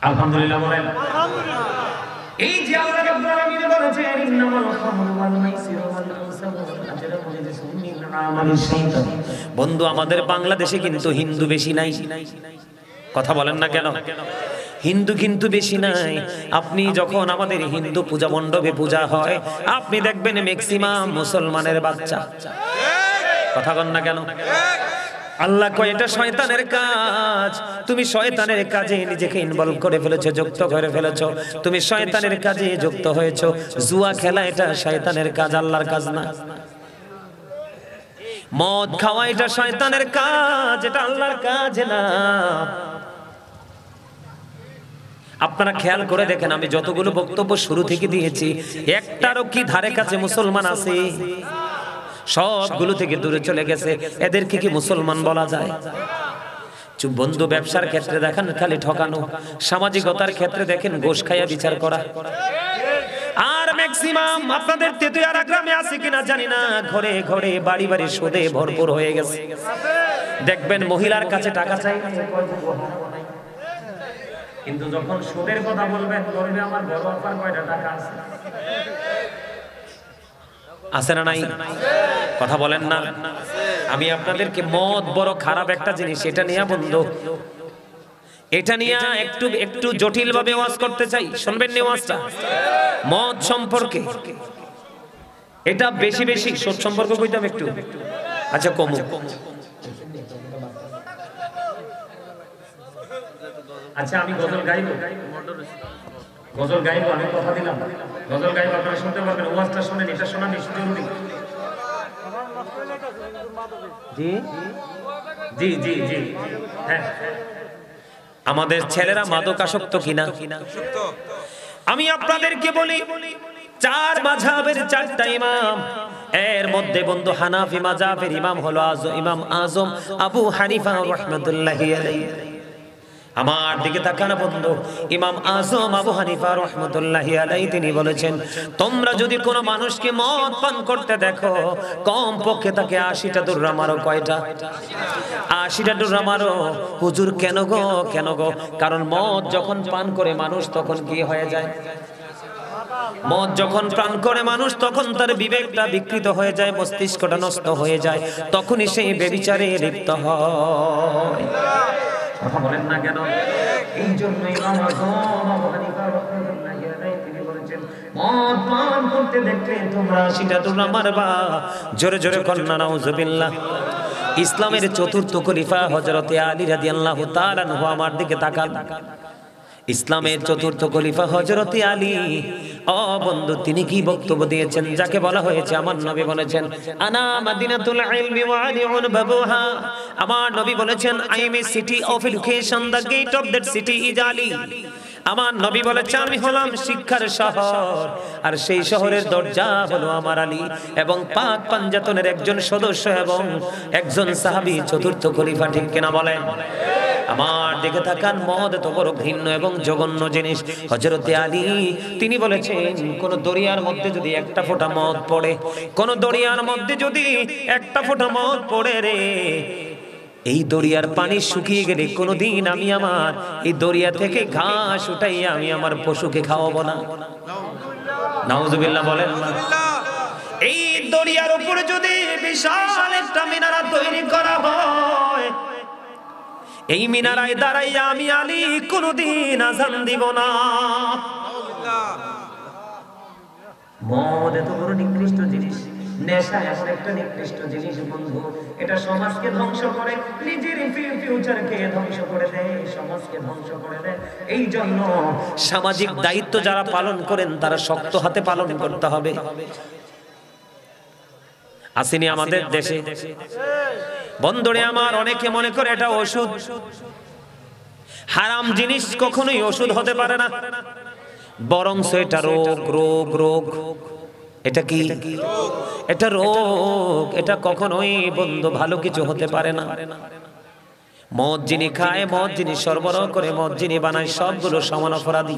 আলহামদুলিল্লাহ বলেন। এই যে আল্লাহ রাব্বুল আলামিন বলেছেন, ইন্নামাল খামরু ওয়াল মাইসিরু ওয়াল আনসাবু ওয়াল আজলামু রিজসুম মিন আমালিশ শাইতান। বন্ধু আমাদের বাংলাদেশে কিন্তু হিন্দু বেশি নাই। কথা বলেন না কেন? হিন্দু কিন্তু বেশি নাই। আপনি যখন আমাদের হিন্দু পূজা মণ্ডপে পূজা হয়, আপনি দেখবেন ম্যাক্সিমাম মুসলমানের বাচ্চা। কথা বলেন না কেন? আল্লাহ কয় এটা শয়তানের কাজ। তুমি শয়তানের কাজে নিজেকে ইনভলভ করে ফেলেছো, যুক্ত করে ফেলেছো। তুমি শয়তানের কাজে যুক্ত হয়েছো। জুয়া খেলা এটা শয়তানের কাজ, আল্লাহর কাজ না। মদ খাওয়া এটা শয়তানের কাজ, এটা আল্লাহর কাজ না। আপনারা খেয়াল করে দেখেন, আমি যতগুলো বক্তব্য শুরু থেকে দিয়েছি, একটারও কি ধারে কাছে মুসলমান আছে? সবগুলো থেকে দূরে চলে গেছে। এদেরকে কি মুসলমান বলা যায়? চুপ বন্ধু, ব্যবসার ক্ষেত্রে দেখেন খালি ঠকানো, সামাজিকতার ক্ষেত্রে দেখেন ঘুষ খাইয়া বিচার করা। আর ম্যাক্সিমাম আপনাদের তেতুয়ারা গ্রামে আছে কিনা জানি না, ঘরে ঘরে বাড়ি বাড়ি সুদে ভরপুর হয়ে গেছে। দেখবেন মহিলার কাছে টাকা চাই, কিন্তু যখন সুদের কথা বলবেন বলবে আমার বড় আপার কয়টা টাকা আছে। আছে না নাই? কথা বলেন না। আমি আপনাদেরকে মদ বড় খারাপ একটা জিনিস, এটা নিয়ে বন্ধু, এটা নিয়ে একটু জটিল ভাবে ওয়াজ করতে চাই। শুনবেন নি ওয়াজটা? মদ সম্পর্কে এটা বেশি বেশি সুদ সম্পর্কে কইতাম একটু। আচ্ছা কমু। আচ্ছা আমি গজল গাইবো, আমি কথা দিলাম। গজল গাইবো, আপনারা শুনতে পারবেন। ওয়াজটা শুনেন, এটা শোনা বেশি জরুরি। জি জি জি জি হ্যাঁ, আমাদের ছেলেরা মাদকাসক্ত কিনা? আমি আপনাদেরকে বলি, চার মাযহাবের চারটা ইমাম, এর মধ্যে বন্ধু হানাফি মাযহাবের ইমাম হলো ইমাম আজম আবু হানিফা রাহমাতুল্লাহি আলাইহি। আমার দিকে তাকানো বন্ধু, ইমাম আজম আবু হানিফা রাহমাতুল্লাহি আলাইহি তিনি বলেছেন, তোমরা যদি কোনো মানুষকে মদ পান করতে দেখো, কম পক্ষে তাকে 80টা দূররা মারো। কয়টা? 80টা দূররা মারো। হুজুর কেন গো, কেন গো? কারণ মদ যখন পান করে মানুষ তখন কি হয়ে যায়? মদ যখন পান করে মানুষ তখন তার বিবেকটা বিকৃত হয়ে যায়, মস্তিষ্কটা নষ্ট হয়ে যায়, তখনই সেই ব্যভিচারে লিপ্ত হয়। কথা বলেন না কেন? এই জন্য ইমাম আযম আবু হানিফা রাহমাতুল্লাহি আলাইহি তিনি বলেছেন, মদ পান করতে দেখলে তোমরা 80টা দূররা মারবা। জোরে জোরে কন্না নাউজুবিল্লাহ। ইসলামের চতুর্থ খলিফা হযরতে আলী রাদিয়াল্লাহু তাআলা আনহু, আমার দিকে তাকান। ইসলামের চতুর্থ খলিফা হযরতে আলী, ও বন্ধু, তিনি কি বক্তব্য দিয়েছেন? যাকে বলা হয়েছে, আমার নবী বলেছেন, আনা মাদিনাতুল ইলমি ওয়া আলিউন বাবুহা। আমার নবী বলেছেন, I am a city of education, the gate of that city is Ali. আমার নবী বলেছেন, আমি হলাম শিক্ষার শহর, আর সেই শহরের দরজা হলো আমার আলী। এবং পাক পাঞ্জাতনের একজন সদস্য এবং একজন সাহাবী, চতুর্থ খলিফা। ঠিক কিনা বলেন? আমার দিকে তাকান, মদ এত বড় ঘৃণ্য এবং জঘন্য জিনিস। হযরতে আলী তিনি বলেছেন, কোন দরিয়ার মধ্যে যদি একটা ফোঁটা মদ পড়ে, কোন দরিয়ার মধ্যে যদি একটা ফোঁটা মদ পড়ে রে, এই দরিয়ার পানি শুকিয়ে গেলে কোনোদিন আমি আমার এই দরিয়া থেকে ঘাস উঠাইয়া আমি আমার পশুকে খাওয়াবো না। নাউজুবিল্লাহ বলেন না। এই দরিয়ার উপরে যদি বিশাল একটা মিনারা তৈরি করা হয়, এই মিনারায় দাঁড়াইয়া আমি আলী কোনোদিন আযান দিব না। মদ এত বড় নিকৃষ্ট জিনিস, নেশা এমন একটা নিকৃষ্ট জিনিস বন্ধু, এটা সমাজকে ধ্বংস করে, নিজের ফিউচারকে ধ্বংস করে দেয়, সমাজকে ধ্বংস করে দেয়। এই জন্য সামাজিক দায়িত্ব যারা পালন করেন তারা শক্ত হাতে পালন করতে হবে। আসেনি আমাদের দেশে বন্ধুরে আমার, অনেকে মনে করে এটা ওষুধ। হারাম জিনিস কখনোই ওষুধ হতে পারে না, বরং এটা রোগ। রোগ রোগ এটা কি? এটা রোগ। এটা কখনোই বন্ধু ভালো কিছু হতে পারে না। মদ যিনি খায়, মদ যিনি সরবরাহ করে, মদ যিনি বানায়, সবগুলো সমান অপরাধী।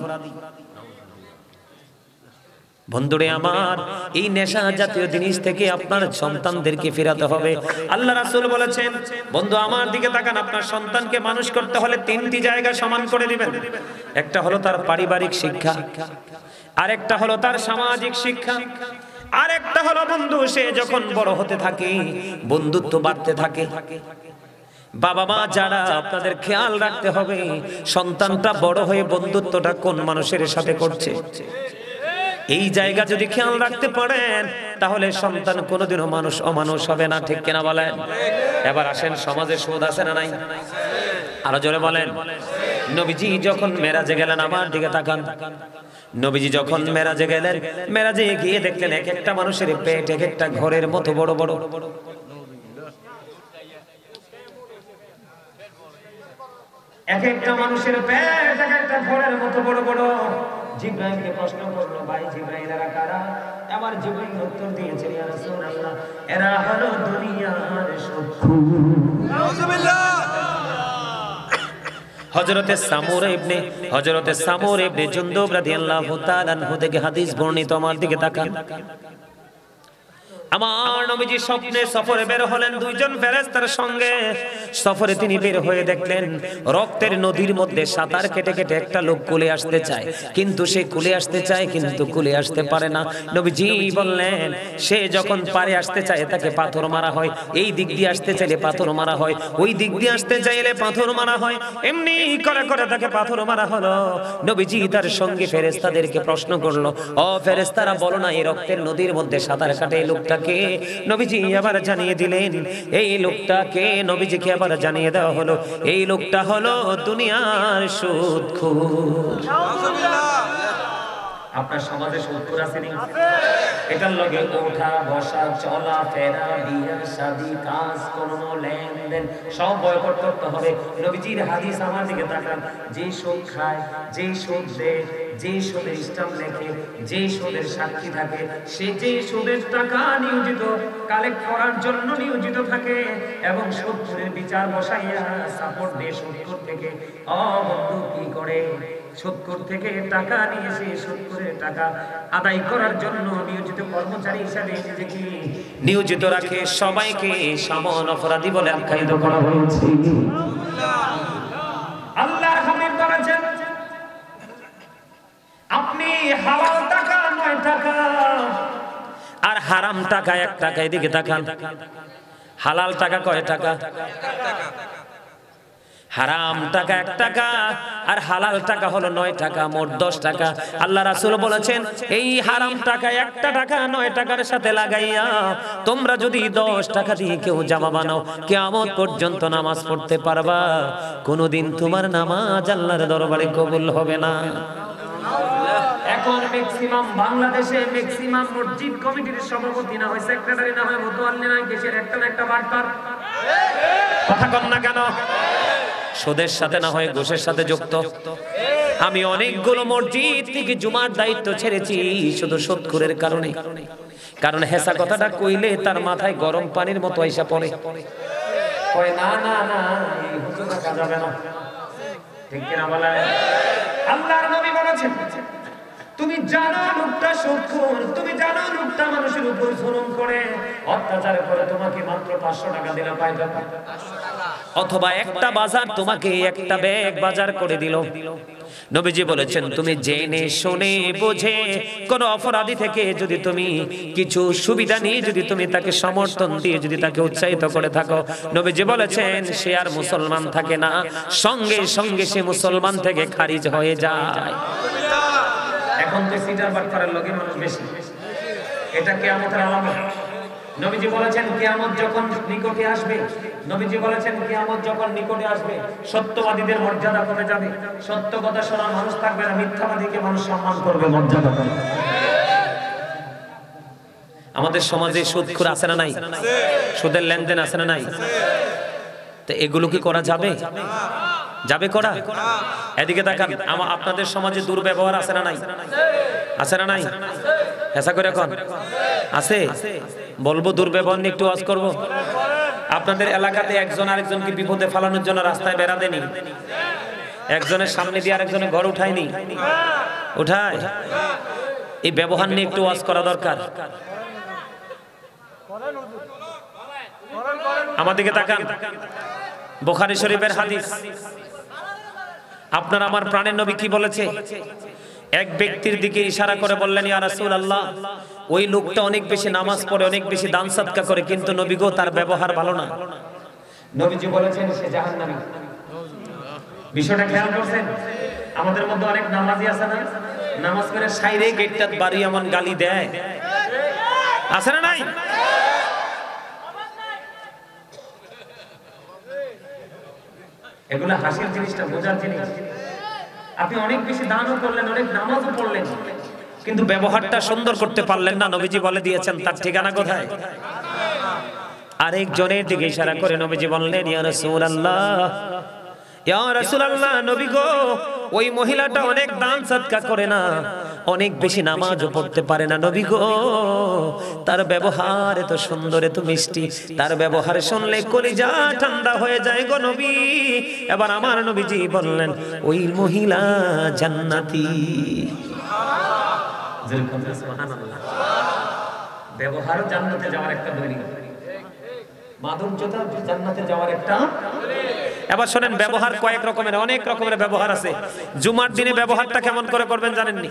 বন্ধুরে আমার, এই নেশা জাতীয় জিনিস থেকে আপনার সন্তানদেরকে ফেরাতে হবে। আল্লাহ রাসূল বলেছেন, বন্ধু আমার দিকে তাকান, আপনার সন্তানকে মানুষ করতে হলে তিনটি জায়গা সমান করে দিবেন। একটা হলো তার পারিবারিক শিক্ষা, আরেকটা হলো তার সামাজিক শিক্ষা, আরেকটা হলো বন্ধু সে যখন বড় হতে থাকে বন্ধুত্ব বাড়তে থাকে। বাবা মা যারা, আপনাদের খেয়াল রাখতে হবে সন্তানটা বড় হয়ে বন্ধুত্বটা কোন মানুষের সাথে করছে। এই জায়গা যদি খেয়াল রাখতে পারেন তাহলে সন্তান কোনোদিনও মানুষ অমানুষ হবে না। ঠিক কিনা বলেন? এবার আসেন, সমাজে সুদ আছে না নাই? আরো জোরে বলেন। নবীজি যখন মেরাজে গেলেন, আমার দিকে তাকান, নবীজি যখন মেরাজে গেলেন, মেরাজে গিয়ে দেখলেন এক একটা মানুষের পেট এক একটা ঘরের মতো বড় বড়। এক একটা মানুষের পেট এক একটা ঘরের মতো বড় বড়। জিবরাইলকে প্রশ্ন করলো, ভাই জিবরাইল এরা কারা? আমার জিবরাইল উত্তর দিয়েছে, ইয়া রাসূলুল্লাহ, এরা হলো দুনিয়ার শত্রু। নাউজুবিল্লাহ। হযরতে সামুর ইবনে জুনদুব রাদিয়াল্লাহু তাআলা আনহু থেকে হাদিস বর্ণিত। আমার দিকে তাকান, আমার নবীজি স্বপ্নে সফরে বের হলেন দুইজন ফেরেশতার সঙ্গে। সফরে তিনি বের হয়ে দেখলেন রক্তের নদীর মধ্যে সাঁতার কেটে কেটে একটা লোক কুলে আসতে চায়, কিন্তু সে কুলে আসতে চায় কিন্তু কুলে আসতে পারে না। নবীজি বললেন, সে যখন পারে আসতে চায় তাকে পাথর মারা হয়, এই দিক দিয়ে আসতে চাইলে পাথর মারা হয়, ওই দিক দিয়ে আসতে চাইলে পাথর মারা হয়, এমনি করে করে তাকে পাথর মারা হলো। নবীজি তার সঙ্গে ফেরেশতাদেরকে প্রশ্ন করলো, ও ফেরেশতারা বলো না, এই রক্তের নদীর মধ্যে সাঁতার কাটে এই লোকটা কে? নবীজি আবার জানিয়ে দিলেন, এই লোকটাকে নবীজিকে আবার জানিয়ে দেওয়া হলো, এই লোকটা হলো দুনিয়ার সুদখোর। আপনার সমাজে সুদখোর আছে নি? এটার লগে ওঠা বসা চলা ফেরা বিয়া শাদী কাজ কর্ম লেনদেন সব বয়কট করতে হবে। নবীজির হাদিস আমার দিকে তাকান, যে সুদ খায়, যে সুদ দেয়, যে সুদের স্টাম্প লেখে, যে সুদের সাক্ষী থাকে, সে যে সুদের টাকা নিয়োজিত কালেক্ট করার জন্য নিয়োজিত থাকে এবং সুদের বিচার বসাইয়া সাপোর্ট দিয়ে সুদখোর থেকে বন্ধু কি করে? সুদখোর থেকে টাকা নিয়ে এসে সুদখোরের টাকা আদায় করার জন্য নিয়োজিত কর্মচারী হিসাবে নিজেকে নিয়োজিত রাখে। সবাইকে সমান অপরাধী বলে আখ্যায়িত করা হয়েছে। আল্লাহর হাবিব বলেছেন, আপনি হালাল টাকা 9 টাকা আর হারাম টাকা 1 টাকা। এদিকে তাকান, হালাল টাকা কয় টাকা? হারাম টাকা 1 টাকা আর হালাল টাকা হলো 9 টাকা, মোট 10 টাকা। আল্লাহ রাসূল বলেছেন, এই হারাম টাকা 1 টাকা 9 টাকার সাথে লাগাইয়া তোমরা যদি 10 টাকা দিয়ে কেউ জামা বানাও, কিয়ামত পর্যন্ত নামাজ পড়তে পারবা, কোনোদিন তোমার নামাজ আল্লাহর দরবারে কবুল হবে না। এখন ম্যাক্সিমাম বাংলাদেশে ম্যাক্সিমাম মসজিদ কমিটির সভাপতি না হয়, সেক্রেটারি না হয়, মুতাওয়াল্লি না হয়, দেশের একটা না একটা বাটপার। কথা কন না কেন? সুদের সাথে না হয় ঘুষের সাথে যুক্ত। আমি অনেকগুলো মসজিদ থেকে জুমার দায়িত্ব ছেড়েছি শুধু সুদখোরের কারণে। কারণ হেসা কথাটা কইলে তার মাথায় গরম পানির মতো আইসা পড়ে, কয় না না না, এই হুজুর রাখা যাবে না। ঠিক কিনা বলেন? আল্লাহর নবী বলেছেন, তুমি জানো লোকটা সুদখোর, তুমি জানো লোকটা মানুষের উপর জুলুম করে, অত্যাচার করে, তোমাকে মাত্র 500 টাকা দিলে পাই যাবে, অথবা একটা বাজার তোমাকে একটা ব্যাগ বাজার করে দিল। নবীজি বলেছেন, তুমি জেনে শুনে বুঝে কোন অপরাধী থেকে যদি তুমি কিছু সুবিধা নিয়ে যদি তুমি তাকে সমর্থন দিয়ে যদি তাকে উৎসাহিত করে থাকো, নবীজি বলেছেন সে আর মুসলমান থাকে না, সঙ্গে সঙ্গে সে মুসলমান থেকে খারিজ হয়ে যায়। এখন তো সিটার বাটপাড়ার লোকে মানুষ বেশি, এটা কিয়ামতের আলামত। নবীজি বলেছেন কিয়ামত যখন নিকটে আসবে, নবীজি বলেছেন কিয়ামত যখন নিকটে আসবে, সত্যবাদীদের মর্যাদা কমে যাবে, সত্য কথা শোনা মানুষ থাকবে না, মিথ্যাবাদীকে মানুষ সম্মান করবে, মর্যাদা করবে। আমাদের সমাজে সুদখোর আছে না নাই? সুদের লেনদেন আছে না নাই? তো এগুলো কি করা যাবে? যাবে করা? এদিকে তাকান, আপনাদের সমাজে দুর্ব্যবহার আছে না নাই? আছে না নাই? হেসা করে এখন আছে? বলবো দুর্ব্যবহার নিয়ে একটু ওয়াজ করব। আপনাদের এলাকাতে একজন আরেকজনকে বিপদে ফেলানোর জন্য রাস্তায় বেড়া দেনি, একজনের সামনে দিয়ে আরেকজনের ঘর উঠায়নি, উঠায়? এই ব্যবহার নিয়ে একটু ওয়াজ করা দরকার। আমাদেরকে তাকান, বুখারী শরীফের হাদিস, আপনার আমার প্রাণের নবী কি বলেছে? এক ব্যক্তির দিকে ইশারা করে বললেন, ইয়া রাসূলুল্লাহ, ওই লোকটা অনেক বেশি নামাজ পড়ে, অনেক বেশি দান সাদকা করে, কিন্তু নবী গো তার ব্যবহার ভালো না। নবীজি বলেছেন সে জাহান্নামী। বিষয়টা খেয়াল করছেন? আমাদের মধ্যে অনেক নামাজি আছে না, নামাজ পড়ে সাইরে গেটটা বাড়ি এমন গালি দেয়, আছে না নাই? এগুলা হাসির জিনিসটা, বোঝার জিনিস। আপনি অনেক বেশি দানও করলেন, অনেক নামাজও পড়লেন, কিন্তু ব্যবহারটা সুন্দর করতে পারলেন না। নবীজি বলে দিয়েছেন তার ঠিকানা কোথায়? আরেকজনের দিকে ইশারা করে নবীজি বললেন, ইয়া রাসূলুল্লাহ, ইয়া রাসূলুল্লাহ, নবী গো ওই মহিলাটা অনেক দান সাদকা করে না, অনেক বেশি নামাজও পড়তে পারে না, নবী গো তার ব্যবহার এত সুন্দর, এত মিষ্টি, তার ব্যবহার শুনলে কলিজা ঠান্ডা হয়ে যায় গো নবী। এবার আমার নবীজি বললেন, ওই মহিলা জান্নাতি। সুবহানাল্লাহ। ব্যবহার জান্নাতে যাওয়ার একটা দড়ি, মাধুর্যতা জান্নাতে যাওয়ার একটা। এবার শোনেন, ব্যবহার কয়েক রকমের, অনেক রকমের ব্যবহার আছে। জুমার দিনে ব্যবহারটা কেমন করে করবেন জানেননি?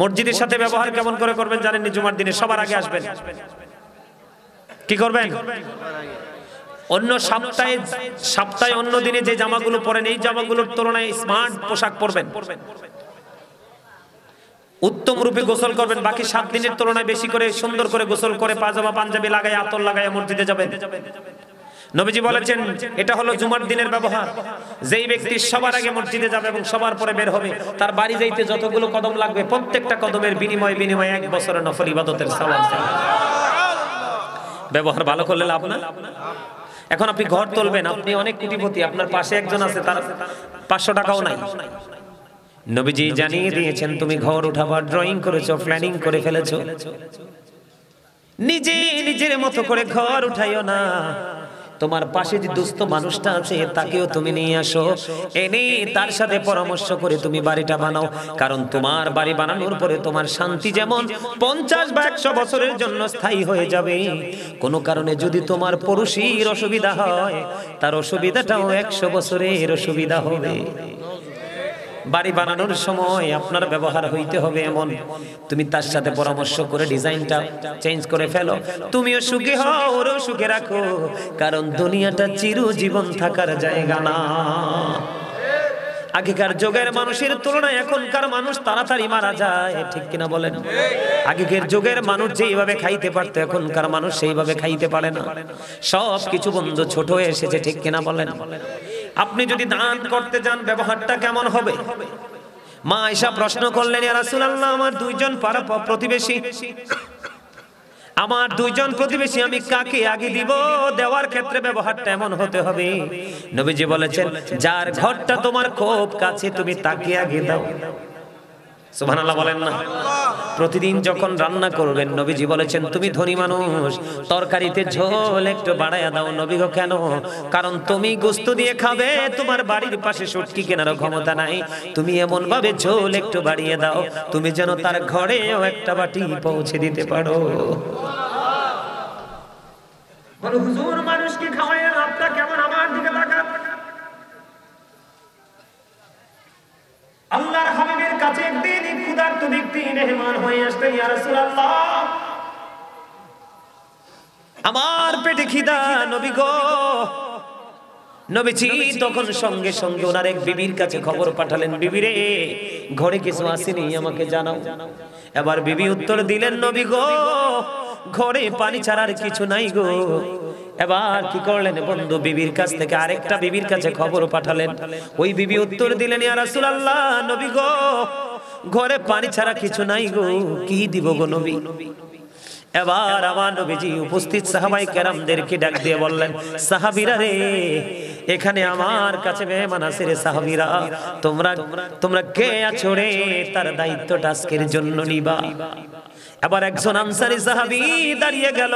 মসজিদের সাথে ব্যবহার কেমন করে করবেন জানেননি? জুমার দিনে সবার আগে আসবেন, কি করবেন? অন্য সপ্তাহে অন্য দিনে যে জামাগুলো পরেন, এই জামাগুলোর তুলনায় স্মার্ট পোশাক পরবেন, উত্তম রূপে গোসল করবেন, বাকি 7 দিনের তুলনায় বেশি করে সুন্দর করে গোসল করে পাজামা পাঞ্জাবি লাগায় আতর লাগায় মসজিদে যাবেন। নবীজি বলেছেন এটা হলো জুমার দিনের ব্যবহার। যেই ব্যক্তি সবার আগে মসজিদে যাবে এবং সবার পরে বের হবে, তার বাড়ি যাইতে যতগুলো কদম লাগবে, প্রত্যেকটা কদমের বিনিময়ে 1 বছরের নফল ইবাদতের সওয়াব। ব্যবহার ভালো করলে লাভ না? এখন আপনি ঘর তুলবেন, আপনি অনেক কোটিপতি, আপনার পাশে একজন আছে তার 500 টাকাও নাই, নবীজি জানিয়ে দিয়েছেন তুমি ঘর উঠাবার ড্রয়িং করেছো, প্ল্যানিং করে ফেলেছো, নিজের মতো করে ঘর উঠাইও না, তোমার পাশে যে দুস্থ মানুষটা আছে তাকেও তুমি নিয়ে আসো, এনে তার সাথে পরামর্শ করে তুমি বাড়িটা বানাও। কারণ তোমার বাড়ি বানানোর পরে তোমার শান্তি যেমন 50 বা 100 বছরের জন্য স্থায়ী হয়ে যাবে, কোনো কারণে যদি তোমার পড়োশীর অসুবিধা হয়, তার অসুবিধাটাও 100 বছরের অসুবিধা হবে। বাড়ি বানানোর সময় আপনার ব্যবহার হইতে হবে এমন, তুমি তার সাথে পরামর্শ করে ডিজাইনটা চেঞ্জ করে ফেলো, তুমিও সুখী হও, ওরও সুখে রাখো, কারণ দুনিয়াটা চিরজীবন থাকার জায়গা না। আগেকার যুগের মানুষের তুলনায় এখনকার মানুষ তাড়াতাড়ি মারা যায়, ঠিক কিনা বলেন? আগেকার যুগের মানুষ যেইভাবে খাইতে পারতো, এখনকার মানুষ সেইভাবে খাইতে পারে না, সব কিছু বন্ধ ছোট হয়ে এসেছে, ঠিক কিনা বলেন? আপনি যদি দান করতে যান, ব্যবহারটা কেমন হবে? মা আয়েশা প্রশ্ন করলেন, ইয়া রাসূলুল্লাহ, আমার 2 জন প্রতিবেশী, আমার 2 জন প্রতিবেশী, আমি কাকে আগে দিব? দেওয়ার ক্ষেত্রে ব্যবহারটা এমন হতে হবে। নবীজি বলেছেন, যার ঘরটা তোমার খুব কাছে তুমি তাকে আগে দাও। সুবহানাল্লাহ বলেন না? প্রতিদিন যখন রান্না করবেন নবীজি বলেছেন তুমি ধনী মানুষ, তরকারিতে ঝোল একটু বাড়ায়া দাও। নবী গো কেন? কারণ তুমি গোশত দিয়ে খাবে, তোমার বাড়ির পাশে শুটকি কেনার ক্ষমতা নাই, তুমি এমন ভাবে ঝোল একটু বাড়িয়ে দাও তুমি যেন তার ঘরেও একটা বাটি পৌঁছে দিতে পারো। বলো হুজুর মানুষকে খাওয়ায় লাভটা কেমন? আমার দিকে তাকান। আল্লাহর হাবিবের কাছে একদিন ক্ষুধার্ত ব্যক্তি মেহমান হয়ে আসলে, ইয়া রাসূলুল্লাহ আমার পেটে খিদা নবী গো। নবীজি তখন সঙ্গে সঙ্গে ওনার এক বিবির কাছে খবর পাঠালেন, বিবি রে ঘরে কিছু আসেনি আমাকে জানাও। এবার বিবি উত্তর দিলেন, নবী গো ঘরে পানি ছাড়ার কিছু নাই গো। এবার কি করলেন বন্ধু, বিবির কাছ থেকে আরেকটা বিবির কাছে খবর পাঠালেন। ওই বিবি উত্তর দিলেন, ইয়া রাসূলুল্লাহ নবী গো ঘরে পানি ছাড়া কিছু নাই গো, কি দিব গো নবী? এবার আমার নবীজি উপস্থিত সাহাবায়ে কেরামদেরকে ডাক দিয়ে বললেন, সাহাবীরা রে এখানে আমার কাছে মেহমান আছে রে সাহাবীরা, তোমরা কে আছো রে? তার দায়িত্বটা আজকের জন্য নিবা। এবার একজন আনসারী সাহাবী দাঁড়িয়ে গেল,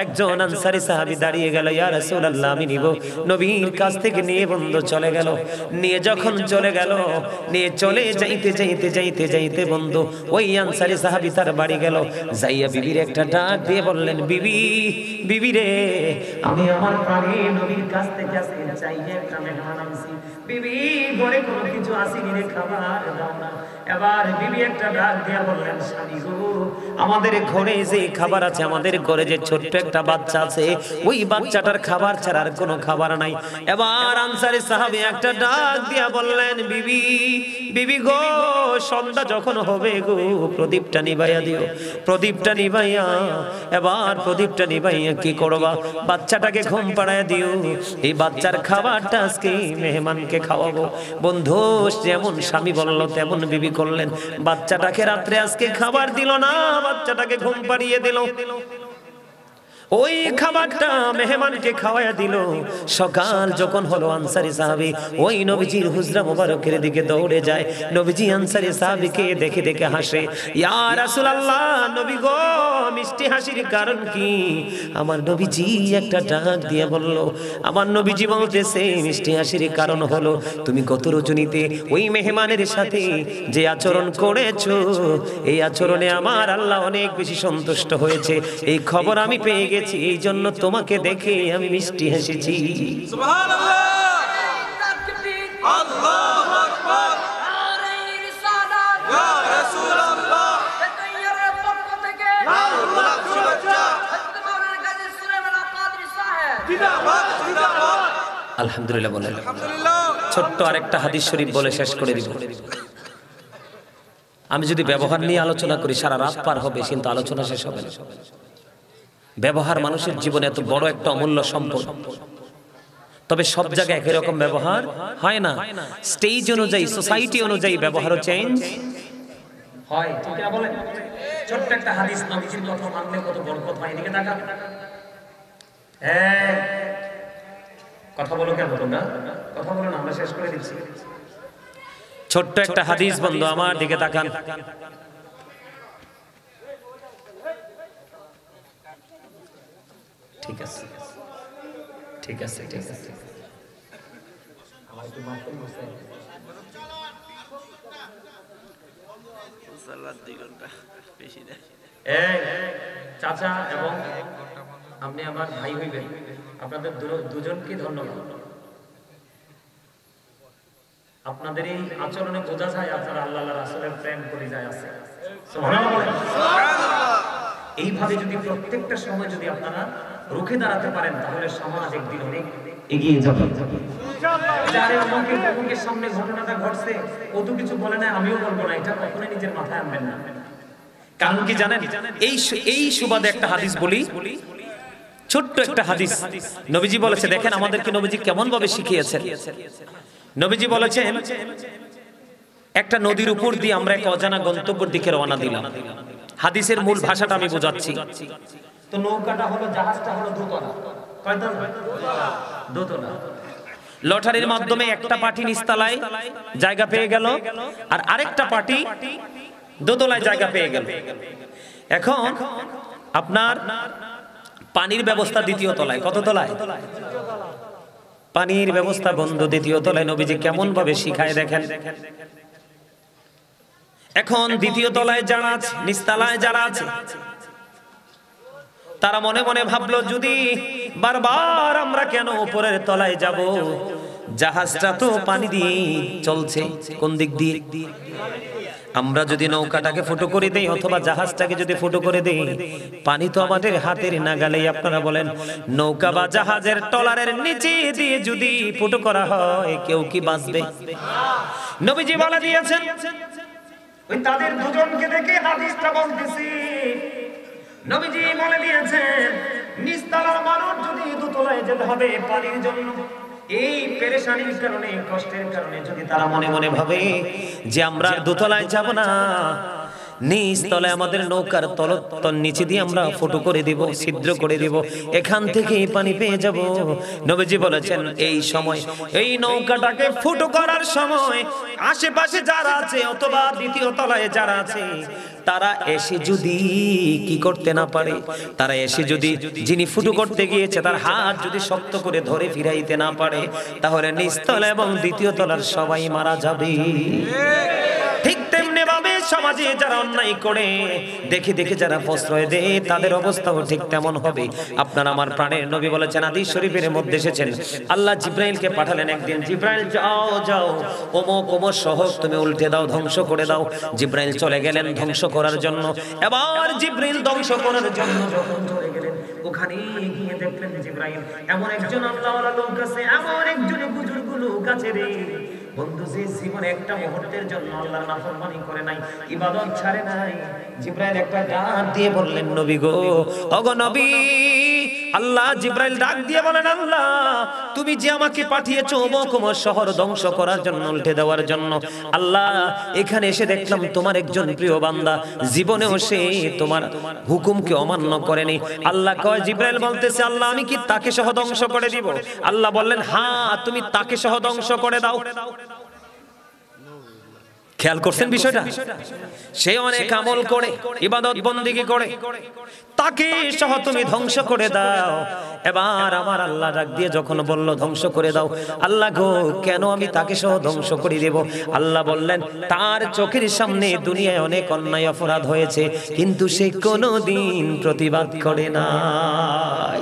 একজন আনসারী সাহাবী দাঁড়িয়ে গেল, ইয়া রাসূলুল্লাহ আমি নিব। নবীর কাছ থেকে নিয়ে বন্ধু চলে গেল। নিয়ে যখন চলে গেল, নিয়ে চলে যাইতে বন্ধু ওই আনসারী সাহাবী তার বাড়ি গেল। যাইয়া বিবির একটা ডাক দিয়ে বললেন, বিবি রে আমি আমার প্রাণের নবীর কাছ থেকে আজকে চাইয়ে একটা মেহমান আনছি। বিবি ঘরে কোনো কিছু আসেনি রে, খাবার দাও না। এবার বিবি একটা ডাক দিয়ে বললেন, স্বামী গো আমাদের ঘরে যে খাবার আছে, আমাদের ঘরে যে ছোট্ট একটা বাচ্চা আছে, ওই বাচ্চাটার খাবার ছাড়ার কোনো খাবার নাই। এবার আনসারী সাহাবী একটা ডাক দিয়া বললেন, বিবি গো সন্ধ্যা যখন হবে গো প্রদীপটা নিভাইয়া দিও। প্রদীপটা নিভাইয়া, এবার প্রদীপটা নিভাইয়া কি করবা, বাচ্চাটাকে ঘুম পাড়ায় দিও। এই বাচ্চার খাবারটা আজকে মেহমানকে খাওয়াবো। বন্ধু যেমন স্বামী বলল তেমন বিবি করলেন। বাচ্চাটাকে রাত্রে আজকে খাবার দিল না, বাচ্চাটাকে ঘুম পাড়িয়ে দিল। ওই খাবারটা মেহমানকে খাওয়ায়া দিল। সকাল যখন হলো আনসারী সাহাবী ওই নবীজির হুজরা মোবারকের দিকে দৌড়ে যায়। নবীজি আনসারী সাহাবীকে দেখে দেখে হাসে, ইয়া রাসূলুল্লাহ নবী গো মিষ্টি হাসির কারণ কি? আমার নবীজি একটা ডাক দিয়ে বলল, আমার নবীজি বলতেছে মিষ্টি হাসির কারণ হলো তুমি গত রজনীতে ওই মেহমানের সাথে যে আচরণ করেছো, এই আচরণে আমার আল্লাহ অনেক বেশি সন্তুষ্ট হয়েছে। এই খবর আমি পেয়ে গেছি, এই জন্য তোমাকে দেখে আমি মিষ্টি হেসেছি। সুবহানাল্লাহ, আল্লাহু আকবার, আরে রিসালাত ইয়া রাসূলুল্লাহ, তাইয়ারের পক্ষ থেকে আল্লাহ শুভেচ্ছা, মাওলানা গাজী সুলাইমান কাদরী সাহেব জিন্দাবাদ জিন্দাবাদ। আলহামদুলিল্লাহ বলেন আলহামদুলিল্লাহ। ছোট্ট আরেকটা হাদিস শরীফ বলে শেষ করে দিব। আমি যদি ব্যবহার নিয়ে আলোচনা করি সারা রাত পার হবে, কিন্তু আলোচনা শেষ হবে না। ব্যবহার মানুষের জীবনে এত বড় একটা অমূল্য সম্পদ। তবে সব জায়গায় একই রকম ব্যবহার হয় না। স্টেজ অনুযায়ী, সোসাইটি অনুযায়ী ব্যবহারও চেঞ্জ হয়। ঠিক না বলেন? ছোট্ট একটা হাদিস, নবীজির কথা মানলে কত বরকত হয়। এদিকে তাকান, কথা বলো কেন তোমরা? কথা বলো না, আমরা শেষ করে দিচ্ছি। ছোট্ট একটা হাদিস বন্ধু আমার দিকে তাকান। ঠিক আছে ঠিক আছে ঠিক আছে, আমার একটু মাফ করুন বসে। সালাত 2 ঘন্টা বেশি না। চাচা এবং আপনি আমার ভাই হইবেন, আপনাদের দুজনকে ধন্যবাদ। আপনাদের এই আচরণে বোঝা যায় আপনারা আল্লাহ রাসূলের প্রেম করে যায় আছে। সুবহানাল্লাহ, সুবহানাল্লাহ। এইভাবে যদি প্রত্যেকটা সময় যদি আপনারা রুখে দাঁড়াতে পারেন, তাহলে সমাজ একদিন অনেক এগিয়ে যাবে ইনশাআল্লাহ। যারা অমুকের সামনে ঘটনাটা ঘটছে ও তো কিছু বলে না, আমিও বলবো না, এটা কখনোই নিজের মাথায় আনবেন না। কারণ কি জানেন? এই সুবাদে একটা হাদিস বলি, ছোট্ট একটা হাদিস। নবীজি বলেছে, দেখেন আমাদেরকে নবীজি কেমন ভাবে শিখিয়েছেন। নবীজি বলেছেন, একটা নদীর উপর দিয়ে আমরা এক অজানা গন্তব্যের দিকে রওনা দিলাম। হাদিসের মূল ভাষাটা আমি বোঝাচ্ছি। তো নৌকাটা হলো, জাহাজটা হলো দোতলা। কয়তলা? দোতলা। লটারির মাধ্যমে একটা পার্টি নিচতলায় জায়গা পেয়ে গেল, আর আরেকটা পার্টি দোতলায় জায়গা পেয়ে গেল। এখন আপনার পানির ব্যবস্থা দ্বিতীয় তলায়। কত তলায়? পানির ব্যবস্থা বন্ধ দ্বিতীয় তলায়। নবীজি কেমন ভাবে শিখায় দেখেন। এখন দ্বিতীয় তলায় যারা আছে, নিচতলায় যারা আছে, তারা মনে মনে ভাবলো যদি বারবার আমরা কেন উপরের তলায় যাব, জাহাজটা তো পানি দিয়ে চলছে, কোন দিক দিয়ে? আমরা যদি নৌকাটাকে ফুটো করে দেই অথবা জাহাজটাকে যদি ফুটো করে দেই, পানি তো আমাদের হাতের নাগালেই। আপনারা বলেন, নৌকা বা জাহাজের টলারের নিচে দিয়ে যদি ফুটো করা হয়, কেউ কি বাঁচবে? নবীজি বলে দিয়েছেন, ওই তাদের দুজনকে দেখে হাদিসটা বলতেছি। নবীজি বলে দিয়েছেন, নিচতলার মানুষ যদি দোতলায় যেতে হবে পানির জন্য, এই পেরেশানির কারণে, কষ্টের কারণে যদি তারা মনে মনে ভাবে যে আমরা দোতলায় যাব না, নিচতলায় আমাদের নৌকার তল নিচে দিয়ে আমরা ফুটো করে দিব, ছিদ্র করে দিব, এখান থেকে পানি পেয়ে যাব। নবীজি বলেছেন, এই সময় এই নৌকাটাকে ফুটো করার সময় আশেপাশে যারা আছে অথবা দ্বিতীয় তলায় যারা আছে, তারা এসে যদি কি করতে না পারে, তারা এসে যদি যিনি ফুটো করতে গিয়েছে তার হাত যদি শক্ত করে ধরে ফিরাইতে না পারে, তাহলে নিচতলা এবং দ্বিতীয় তলার সবাই মারা যাবে। ঠিক তেমনি ভাবে সমাজে যারা অন্যায় করে দেখে দেখে যারা প্রশ্রয় দেয়, তাদের অবস্থাও ঠিক তেমন হবে। আপনার আমার প্রাণের নবী বলেছেন, হাদিস শরীফের মধ্যে এসেছেন, আল্লাহ জিব্রাইলকে পাঠালেন একদিন, জিব্রাইল যাও যাও অমুক অমুক শহর তুমি উল্টে দাও, ধ্বংস করে দাও। জিব্রাইল চলে গেলেন ধ্বংস করার জন্য। এবার জিব্রাইল ধ্বংস করার জন্য যখন চলে গেলেন, ওখানে গিয়ে দেখলেন জিব্রাইল এমন একজন আল্লাহওয়ালা লোক আছে, এমন একজন বুজুর্গ লোক আছে রে বন্ধু, যে জীবনে একটা মুহূর্তের জন্য আল্লাহর নাফরমানি করে নাই, ইবাদত ছাড়ে নাই। জিব্রাইল একটা ডাক দিয়ে বললেন, নবী গো, ওগো নবী। আল্লাহ জিব্রাইল ডাক দিয়ে বলেন, আল্লাহ তুমি যে আমাকে পাঠিয়েছো অমুক অমুক শহর ধ্বংস করার জন্য, উল্টে দেওয়ার জন্য, আল্লাহ এখানে এসে দেখলাম তোমার একজন প্রিয় বান্দা জীবনেও সে তোমার হুকুমকে অমান্য করেনি। আল্লাহ কয়, জিব্রাইল বলতেছে, আল্লাহ আমি কি তাকে সহ ধ্বংস করে দিব? আল্লাহ বললেন, হ্যাঁ তুমি তাকে সহ ধ্বংস করে দাও। খেয়াল করছেন বিষয়টা? সে অনেক আমল করে, ইবাদত বন্দেগী করে, তাকে সহ তুমি ধ্বংস করে দাও। এবার আমার আল্লাহ ডাক দিয়ে যখন বলল ধ্বংস করে দাও, আল্লাহ গো কেন আমি তাকে সহ ধ্বংস করে দেব? আল্লাহ বললেন, তার চোখের সামনে দুনিয়ায় অনেক অন্যায় অপরাধ হয়েছে, কিন্তু সে কোনোদিন প্রতিবাদ করে নাই।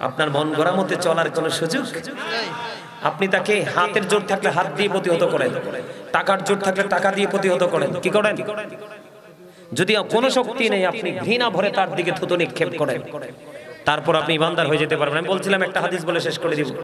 আপনার মন গড়া মতে চলার কোনো সুযোগ নেই। আপনি তাকে হাতের জোর থাকলে হাত দিয়ে প্রতিহত করেন, টাকার জোর থাকলে টাকা দিয়ে প্রতিহত করেন, কি করেন? যদি কোনো শক্তি নেই, আপনি ঘৃণা ভরে তার দিকে থুতু নিক্ষেপ করেন, তারপর আপনি ইমানদার হয়ে যেতে পারবেন। আমি বলছিলাম একটা হাদিস বলে শেষ করে দিব।